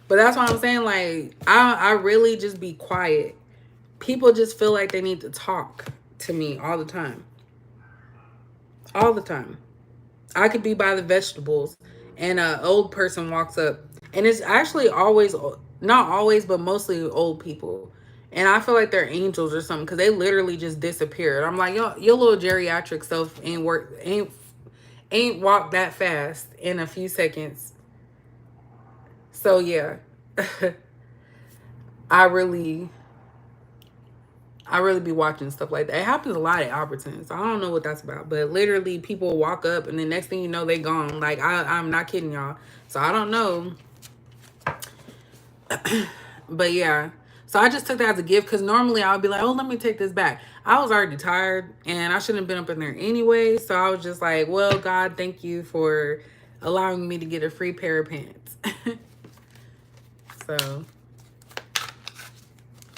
But that's why I'm saying, like, I really just be quiet. People just feel like they need to talk to me all the time. All the time. I could be by the vegetables, and an old person walks up, and it's actually always, not always, but mostly old people. And I feel like they're angels or something, because they literally just disappeared. I'm like, yo, your little geriatric self ain't walked that fast in a few seconds. So yeah, I really I really be watching stuff like that. It happens a lot at Albertsons. So I don't know what that's about. But literally people walk up and the next thing you know, they gone. Like, I'm not kidding y'all. So I don't know. But yeah. So I just took that as a gift, because normally I would be like, oh, let me take this back. I was already tired and I shouldn't have been up in there anyway. So I was just like, well, God, thank you for allowing me to get a free pair of pants. So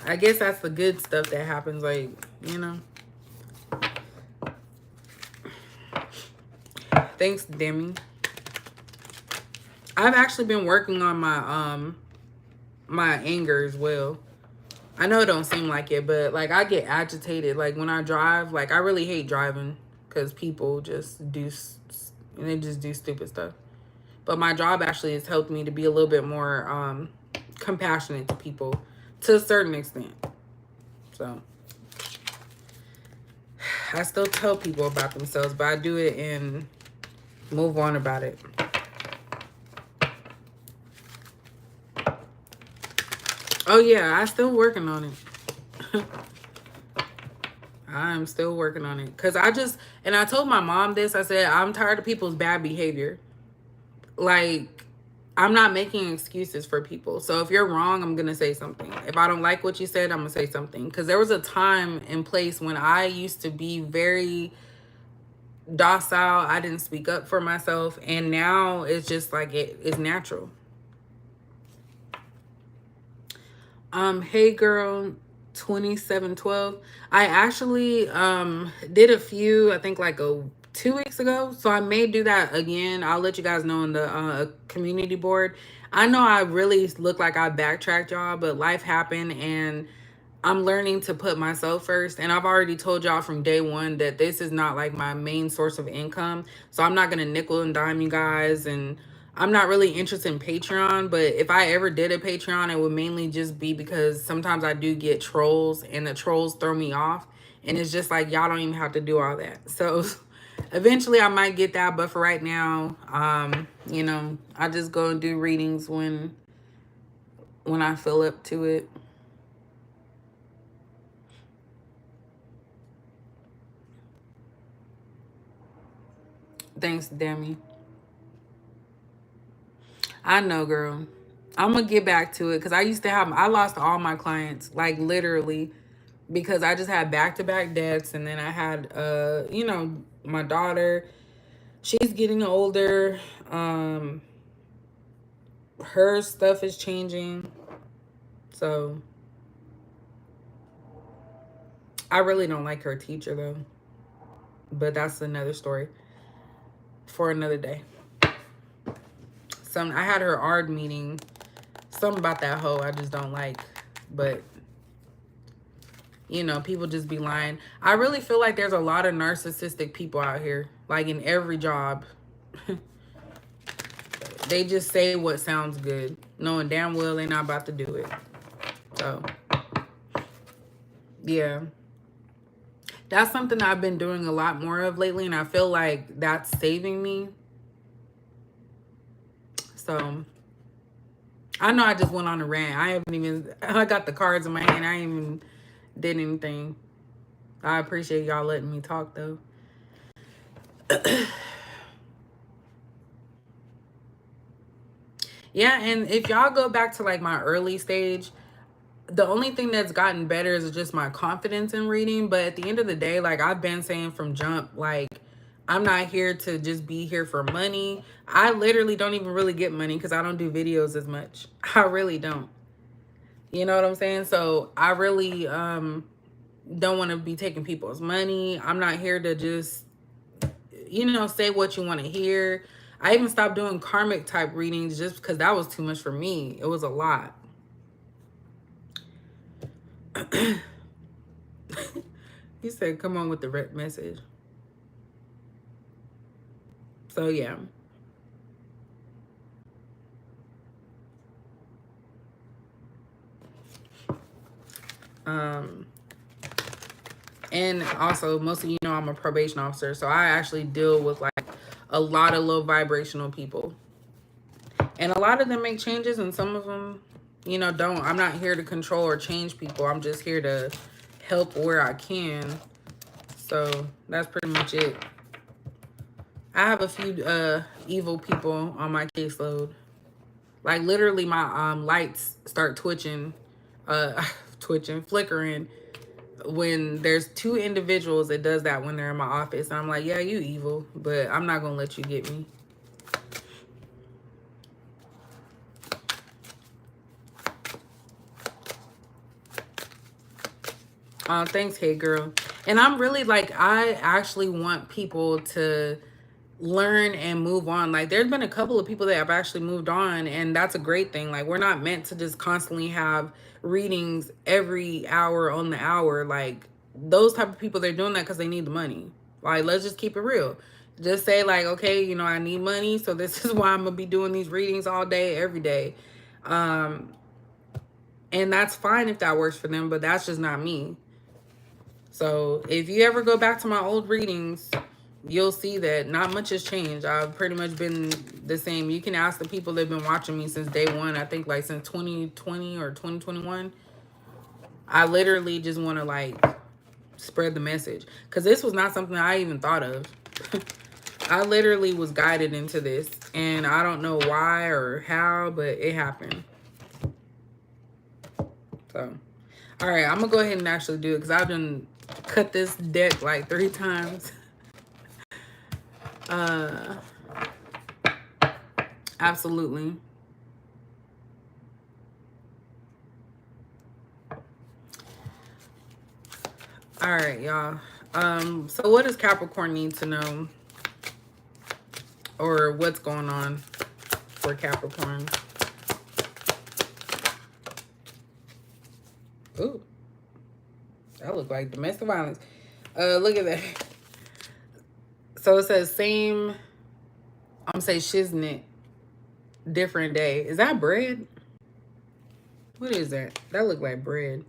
I guess that's the good stuff that happens, like, you know. Thanks, Demi. I've actually been working on my anger as well. I know it don't seem like it, but like I get agitated. Like when I drive, like I really hate driving because people just they just do stupid stuff. But my job actually has helped me to be a little bit more compassionate to people to a certain extent. So I still tell people about themselves, but I do it and move on about it. Oh yeah, I still working on it. I'm still working on it. Cause I told my mom this, I said, I'm tired of people's bad behavior. Like, I'm not making excuses for people. So if you're wrong, I'm gonna say something. If I don't like what you said, I'm gonna say something. Cause there was a time and place when I used to be very docile. I didn't speak up for myself. And now it's just like it's natural. Hey girl, 2712. I actually did a few, I think like 2 weeks ago. So I may do that again. I'll let you guys know in the community board. I know I really look like I backtracked y'all, but life happened and I'm learning to put myself first. And I've already told y'all from day one that this is not like my main source of income. So I'm not gonna nickel and dime you guys, and I'm not really interested in Patreon. But if I ever did a Patreon, it would mainly just be because sometimes I do get trolls and the trolls throw me off. And it's just like, y'all don't even have to do all that. So eventually I might get that. But for right now, you know, I just go and do readings when I feel up to it. Thanks, Demi. I know, girl. I'm gonna get back to it because I lost all my clients, like literally, because I just had back to back deaths, and then I had, you know, my daughter. She's getting older. Her stuff is changing, so I really don't like her teacher though. But that's another story for another day. I had her ARD meeting. Something about that hoe I just don't like. But, you know, people just be lying. I really feel like there's a lot of narcissistic people out here. Like in every job. They just say what sounds good, knowing damn well they're not about to do it. So, yeah. That's something I've been doing a lot more of lately, and I feel like that's saving me. So, I know I just went on a rant. I got the cards in my hand. I ain't even did anything. I appreciate y'all letting me talk, though. Yeah, and if y'all go back to like my early stage, the only thing that's gotten better is just my confidence in reading. But at the end of the day, like I've been saying from jump, like I'm not here to just be here for money. I literally don't even really get money because I don't do videos as much. I really don't. You know what I'm saying? So I really don't want to be taking people's money. I'm not here to just, you know, say what you want to hear. I even stopped doing karmic type readings just because that was too much for me. It was a lot. He said, come on with the red message. So, yeah. And also, most of you know I'm a probation officer. So, I actually deal with, like, a lot of low vibrational people. And a lot of them make changes and some of them, you know, don't. I'm not here to control or change people. I'm just here to help where I can. So, that's pretty much it. I have a few evil people on my caseload. Like literally my lights start twitching, flickering when there's two individuals that does that when they're in my office. And I'm like, yeah, you evil, but I'm not gonna let you get me. Thanks, hey girl. And I'm really like, I actually want people to learn and move on. Like there's been a couple of people that have actually moved on, and that's a great thing. Like we're not meant to just constantly have readings every hour on the hour. Like those type of people, they're doing that because they need the money. Like let's just keep it real. Just say like, okay, you know, I need money, so this is why I'm gonna be doing these readings all day every day. And that's fine if that works for them, but that's just not me. So if you ever go back to my old readings, you'll see that not much has changed. I've pretty much been the same. You can ask the people that have been watching me since day one. I think like since 2020 or 2021. I literally just want to like spread the message. Because this was not something I even thought of. I literally was guided into this. And I don't know why or how, but it happened. So, all right. I'm going to go ahead and actually do it. Because I've done cut this deck like 3 times. Absolutely. All right, y'all. So what does Capricorn need to know? Or what's going on for Capricorn? Ooh. That looks like domestic violence. Look at that. So it says same, I'm gonna say shiznit, different day. Is that bread? What is that? That look like bread.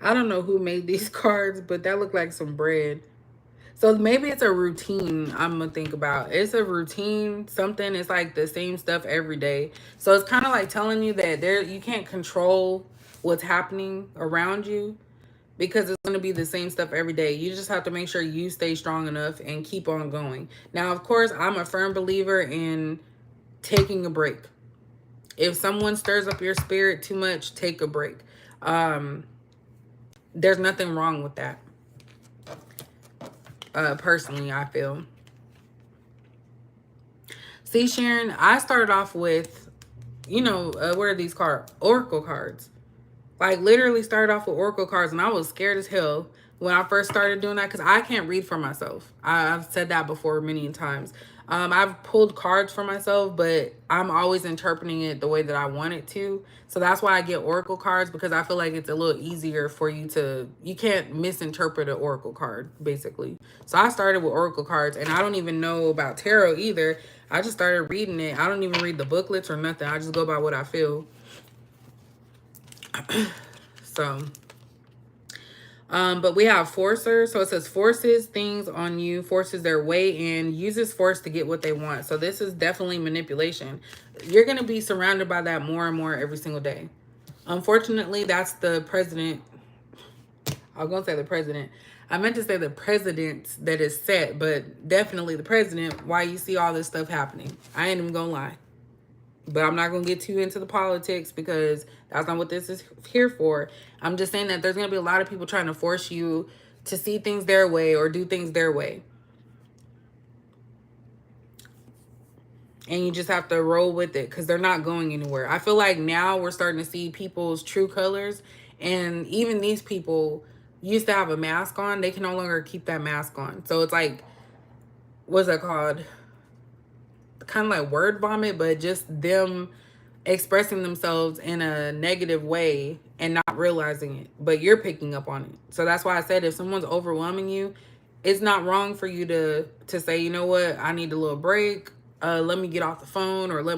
I don't know who made these cards, but that looked like some bread. So maybe it's a routine I'm going to think about. It's a routine, something. It's like the same stuff every day. So it's kind of like telling you that you can't control what's happening around you because it's going to be the same stuff every day. You just have to make sure you stay strong enough and keep on going. Now, of course, I'm a firm believer in taking a break. If someone stirs up your spirit too much, take a break. There's nothing wrong with that. Personally, I feel. See, Sharon, I started off with, you know, what are these cards? Oracle cards. Like, literally started off with Oracle cards, and I was scared as hell. when I first started doing that, because I can't read for myself. I've said that before many times. I've pulled cards for myself, but I'm always interpreting it the way that I want it to. So that's why I get oracle cards, because I feel like it's a little easier for you to, you can't misinterpret an oracle card, basically. So I started with oracle cards, and I don't even know about tarot either. I just started reading it. I don't even read the booklets or nothing. I just go by what I feel. So... but we have forcer. So it says forces things on you, forces their way in, uses force to get what they want. So this is definitely manipulation. You're going to be surrounded by that more and more every single day. Unfortunately, that's the president. I was going to say the president. I meant to say the president that is set, but definitely the president, why you see all this stuff happening. I ain't even going to lie. But I'm not going to get too into the politics, because that's not what this is here for. I'm just saying that there's going to be a lot of people trying to force you to see things their way or do things their way. And you just have to roll with it, because they're not going anywhere. I feel like now we're starting to see people's true colors. And even these people used to have a mask on. They can no longer keep that mask on. So it's like, what's that called? Kind of like word vomit, but just them expressing themselves in a negative way and not realizing it, but you're picking up on it. So that's why I said, if someone's overwhelming you, it's not wrong for you to say, you know what, I need a little break. Let me get off the phone, or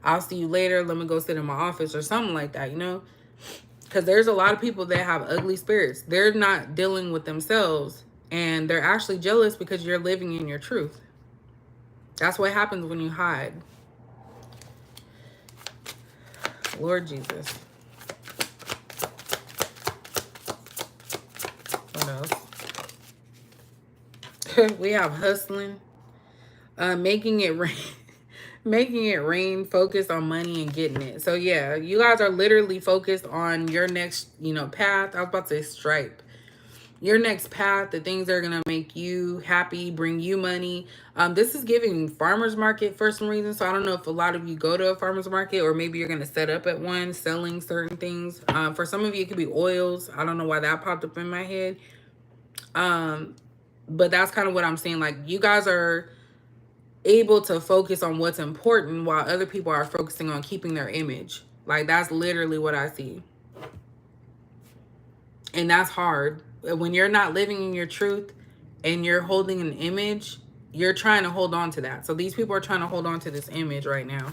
I'll see you later. Let me go sit in my office or something like that, you know? Because there's a lot of people that have ugly spirits. They're not dealing with themselves, and they're actually jealous because you're living in your truth. That's what happens when you hide. Lord Jesus. What else? We have hustling. Making it rain. Making it rain. Focused on money and getting it. So yeah, you guys are literally focused on your next, path. I was about to say stripe. Your next path, the things that are going to make you happy, bring you money. This is giving farmer's market for some reason. So I don't know if a lot of you go to a farmer's market, or maybe you're going to set up at one selling certain things. For some of you, it could be oils. I don't know why that popped up in my head. But that's kind of what I'm saying. Like, you guys are able to focus on what's important while other people are focusing on keeping their image. Like, that's literally what I see. And that's hard. When you're not living in your truth and you're holding an image, you're trying to hold on to that. So these people are trying to hold on to this image right now.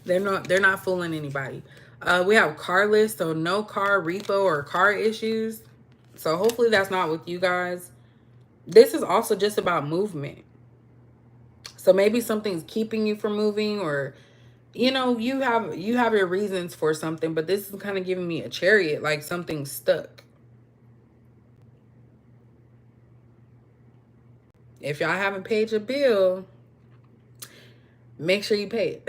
They're not fooling anybody. We have carless, so no car repo or car issues. So hopefully that's not with you guys. This is also just about movement. So maybe something's keeping you from moving, or you have your reasons for something, but this is kind of giving me a chariot, like something's stuck. If y'all haven't paid your bill, make sure you pay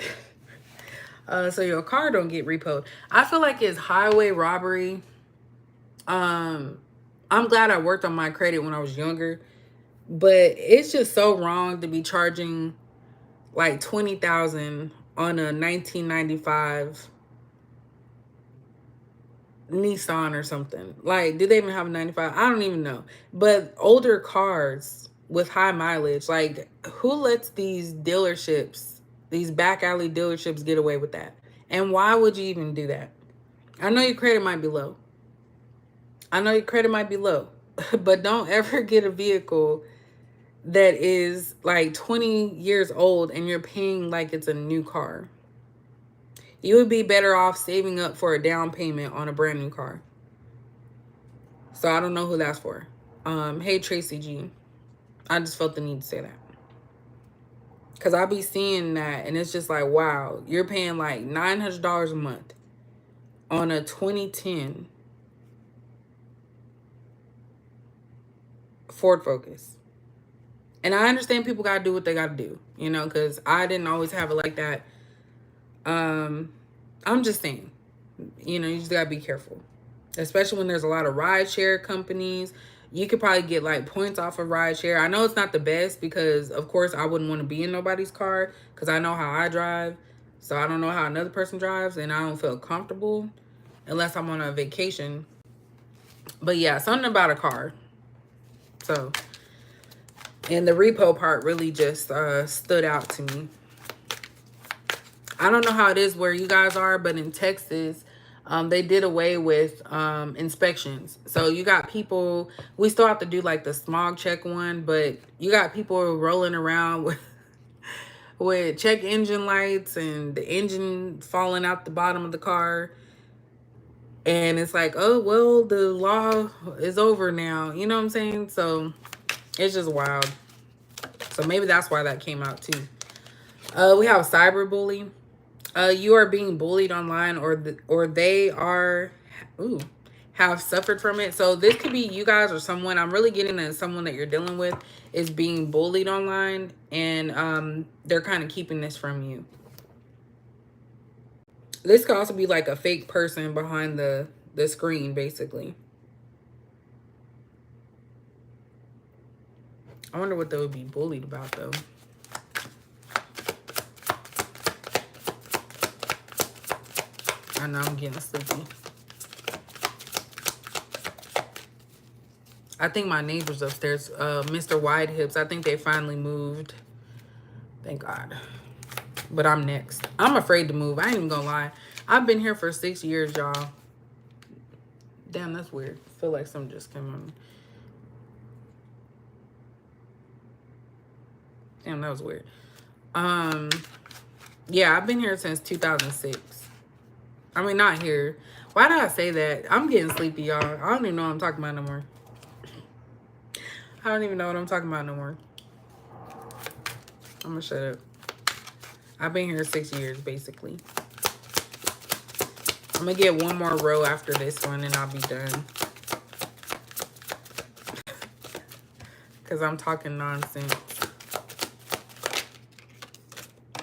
it. So your car don't get repoed. I feel like it's highway robbery. I'm glad I worked on my credit when I was younger, but it's just so wrong to be charging like $20,000 on a 1995 Nissan or something. Like, do they even have a 95? I don't even know. But older cars with high mileage, like, who lets these dealerships, these back alley dealerships, get away with that? And why would you even do that? I know your credit might be low. But don't ever get a vehicle that is like 20 years old and you're paying like it's a new car. You would be better off saving up for a down payment on a brand new car. So I don't know who that's for. Hey, Tracy G. I just felt the need to say that. Because I be seeing that and it's just like, wow, you're paying like $900 a month on a 2010 Ford Focus. And I understand people got to do what they got to do, because I didn't always have it like that. I'm just saying, you just got to be careful, especially when there's a lot of rideshare companies. You could probably get like points off of rideshare. I know it's not the best because, of course, I wouldn't want to be in nobody's car because I know how I drive. So I don't know how another person drives and I don't feel comfortable. unless I'm on a vacation. But yeah, something about a car. So, and the repo part really just stood out to me. I don't know how it is where you guys are, but in Texas, they did away with inspections. So you got people, we still have to do like the smog check one, but you got people rolling around with check engine lights and the engine falling out the bottom of the car. And it's like, oh, well, the law is over now. You know what I'm saying? So it's just wild. So maybe that's why that came out too. We have cyberbullying. You are being bullied online, or they are, have suffered from it. So this could be you guys or someone. I'm really getting that someone that you're dealing with is being bullied online, and they're kind of keeping this from you. This could also be like a fake person behind the screen, basically. I wonder what they would be bullied about, though. I know I'm getting sleepy. I think my neighbors upstairs, Mr. Wide Hips, I think they finally moved. Thank God. But I'm next. I'm afraid to move. I ain't even gonna lie. I've been here for 6 years, y'all. Damn, that's weird. I feel like something just came on. Damn, that was weird. Yeah, I've been here since 2006. I mean, not here. Why did I say that? I'm getting sleepy, y'all. I don't even know what I'm talking about no more. I don't even know what I'm talking about no more. I'm gonna shut up. I've been here 6 years, basically. I'm gonna get one more row after this one and I'll be done. Because I'm talking nonsense.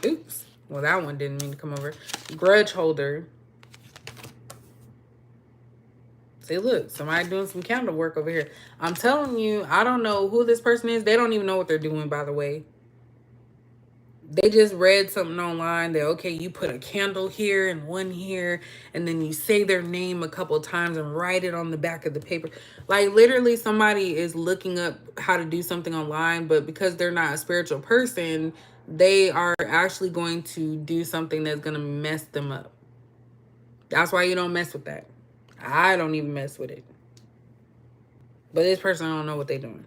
Oops. Well, that one didn't mean to come over. Grudge holder. See, look, somebody doing some candle work over here. I'm telling you, I don't know who this person is. They don't even know what they're doing, by the way. They just read something online that, okay, you put a candle here and one here, and then you say their name a couple times and write it on the back of the paper. Like, literally, somebody is looking up how to do something online, but because they're not a spiritual person, they are actually going to do something that's going to mess them up. That's why you don't mess with that. I don't even mess with it. But this person, I don't know what they're doing.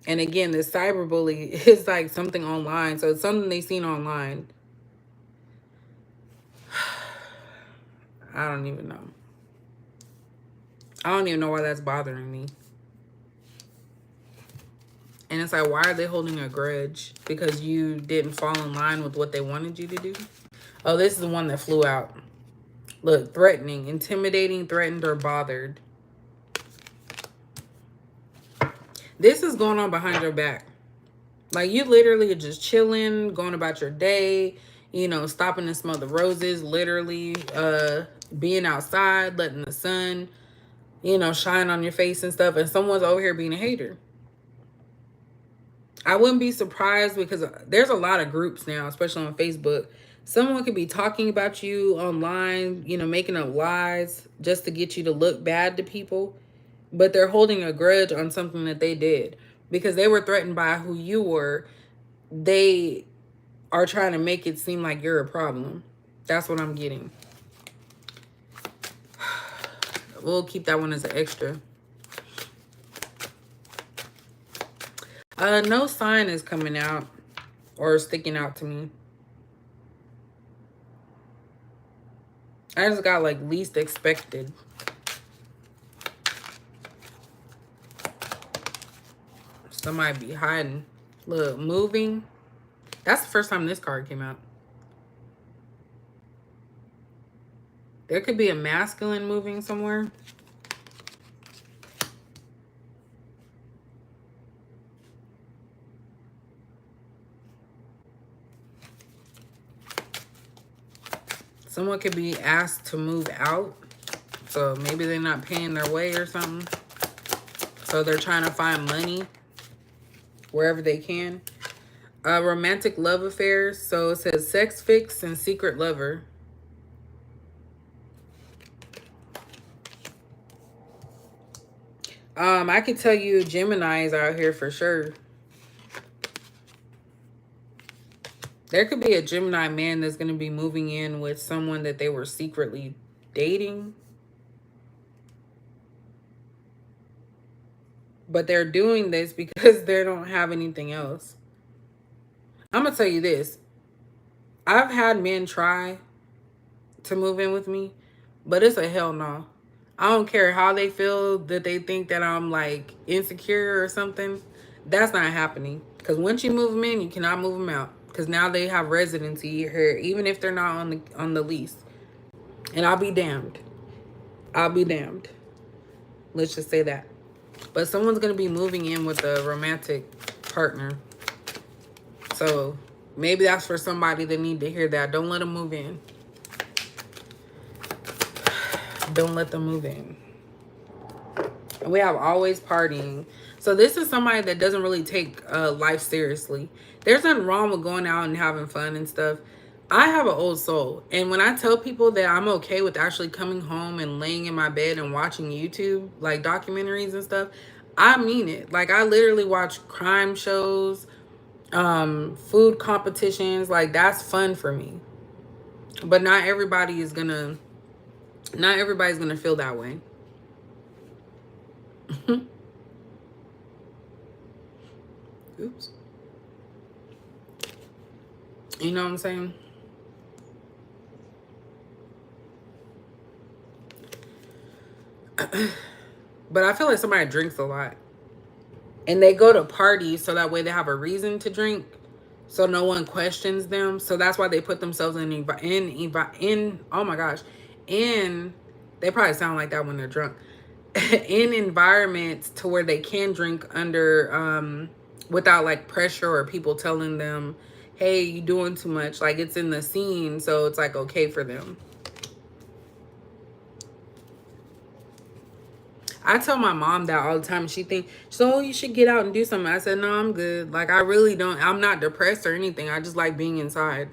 And again, this cyberbully is like something online. So it's something they seen online. I don't even know. I don't even know why that's bothering me. And it's like, why are they holding a grudge? Because you didn't fall in line with what they wanted you to do? Oh, this is the one that flew out. Look, threatening, intimidating, threatened, or bothered. This is going on behind your back. Like, you literally are just chilling, going about your day, you know, stopping to smell the roses, literally being outside, letting the sun, you know, shine on your face and stuff. And someone's over here being a hater. I wouldn't be surprised because there's a lot of groups now, especially on Facebook. Someone could be talking about you online, you know, making up lies just to get you to look bad to people. But they're holding a grudge on something that they did because they were threatened by who you were. They are trying to make it seem like you're a problem. That's what I'm getting. We'll keep that one as an extra. No sign is coming out or sticking out to me. I just got like least expected. Somebody be hiding. Look, moving. That's the first time this card came out. There could be a masculine moving somewhere. Someone could be asked to move out. So maybe they're not paying their way or something. So they're trying to find money wherever they can. Romantic love affairs. So it says sex fix and secret lover. I can tell you Gemini is out here for sure. There could be a Gemini man that's going to be moving in with someone that they were secretly dating. But they're doing this because they don't have anything else. I'm going to tell you this. I've had men try to move in with me, but it's a hell no. I don't care how they feel, that they think that I'm like insecure or something. That's not happening. Because once you move them in, you cannot move them out. Because now they have residency here, even if they're not on the lease. And I'll be damned. I'll be damned. Let's just say that. But someone's going to be moving in with a romantic partner. So maybe that's for somebody that need to hear that. Don't let them move in. Don't let them move in. And we have always partying. So this is somebody that doesn't really take life seriously. There's nothing wrong with going out and having fun and stuff. I have an old soul. And when I tell people that I'm okay with actually coming home and laying in my bed and watching YouTube, like documentaries and stuff, I mean it. Like, I literally watch crime shows, food competitions. Like, that's fun for me. But not everybody's gonna feel that way. Oops. You know what I'm saying? But I feel like somebody drinks a lot. And they go to parties so that way they have a reason to drink. So no one questions them. So that's why they put themselves in oh my gosh. They probably sound like that when they're drunk. In environments to where they can drink under without like pressure or people telling them, hey, you doing too much. Like, it's in the scene, so it's like okay for them. I tell my mom that all the time. She thinks, so you should get out and do something. I said, no, I'm good. Like, I really don't. I'm not depressed or anything. I just like being inside.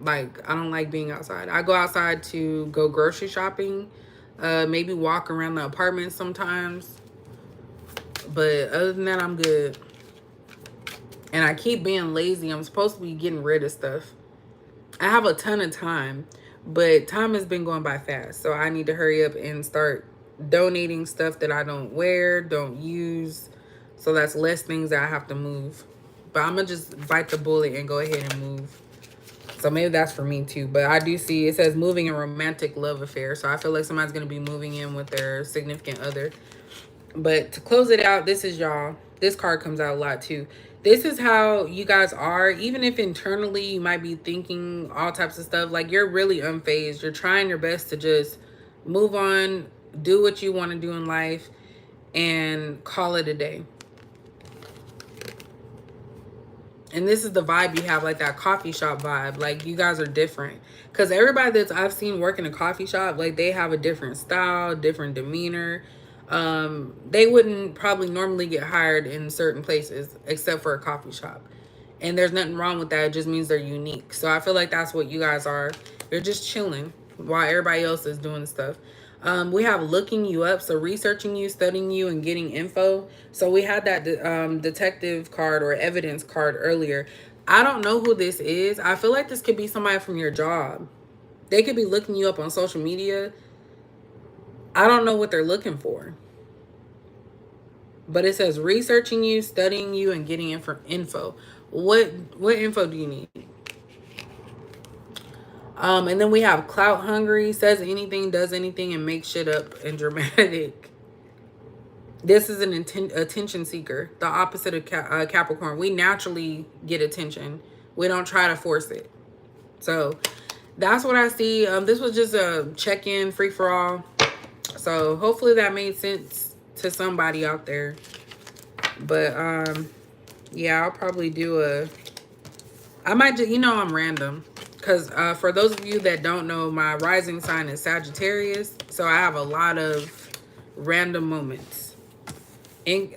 Like, I don't like being outside. I go outside to go grocery shopping. Maybe walk around the apartment sometimes. But other than that, I'm good. And I keep being lazy. I'm supposed to be getting rid of stuff. I have a ton of time. But time has been going by fast. So I need to hurry up and start donating stuff that I don't wear, don't use. So that's less things that I have to move. But I'm going to just bite the bullet and go ahead and move. So maybe that's for me too. But I do see, it says moving a romantic love affair. So I feel like somebody's going to be moving in with their significant other. But to close it out, this is y'all. This card comes out a lot too. This is how you guys are. Even if internally you might be thinking all types of stuff, like, you're really unfazed. You're trying your best to just move on, do what you want to do in life, and call it a day. And this is the vibe you have, like that coffee shop vibe. Like, you guys are different. Because everybody that I've seen work in a coffee shop, like, they have a different style, different demeanor. They wouldn't probably normally get hired in certain places except for a coffee shop. And there's nothing wrong with that. It just means they're unique. So I feel like that's what you guys are. You're just chilling while everybody else is doing stuff. We have looking you up, so researching you, studying you, and getting info. So we had that detective card or evidence card earlier. I don't know who this is. I feel like this could be somebody from your job. They could be looking you up on social media. I don't know what they're looking for. But it says researching you, studying you, and getting info. What info do you need? And then we have clout hungry, says anything, does anything, and makes shit up and dramatic. This is an attention seeker, the opposite of Capricorn. We naturally get attention. We don't try to force it. So that's what I see. This was just a check-in, free-for-all. So hopefully that made sense to somebody out there. But yeah, I'll probably do I might just, I'm random. Because for those of you that don't know, my rising sign is Sagittarius. So I have a lot of random moments.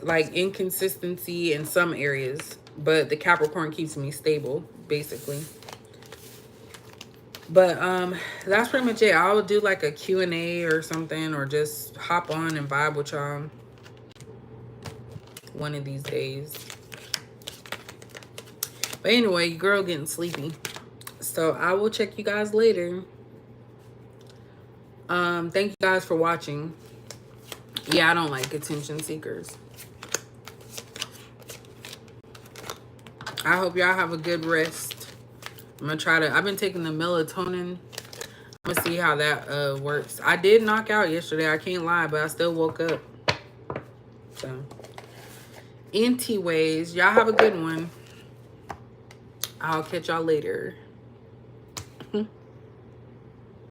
Like inconsistency in some areas. But the Capricorn keeps me stable, basically. But that's pretty much it. I'll do like a Q&A or something, or just hop on and vibe with y'all one of these days. But anyway, your girl getting sleepy. So I will check you guys later. Thank you guys for watching. Yeah, I don't like attention seekers. I hope y'all have a good rest. I'm gonna try to, I've been taking the melatonin. I'm gonna see how that works. I did knock out yesterday, I can't lie, but I still woke up. So anyways, y'all have a good one. I'll catch y'all later.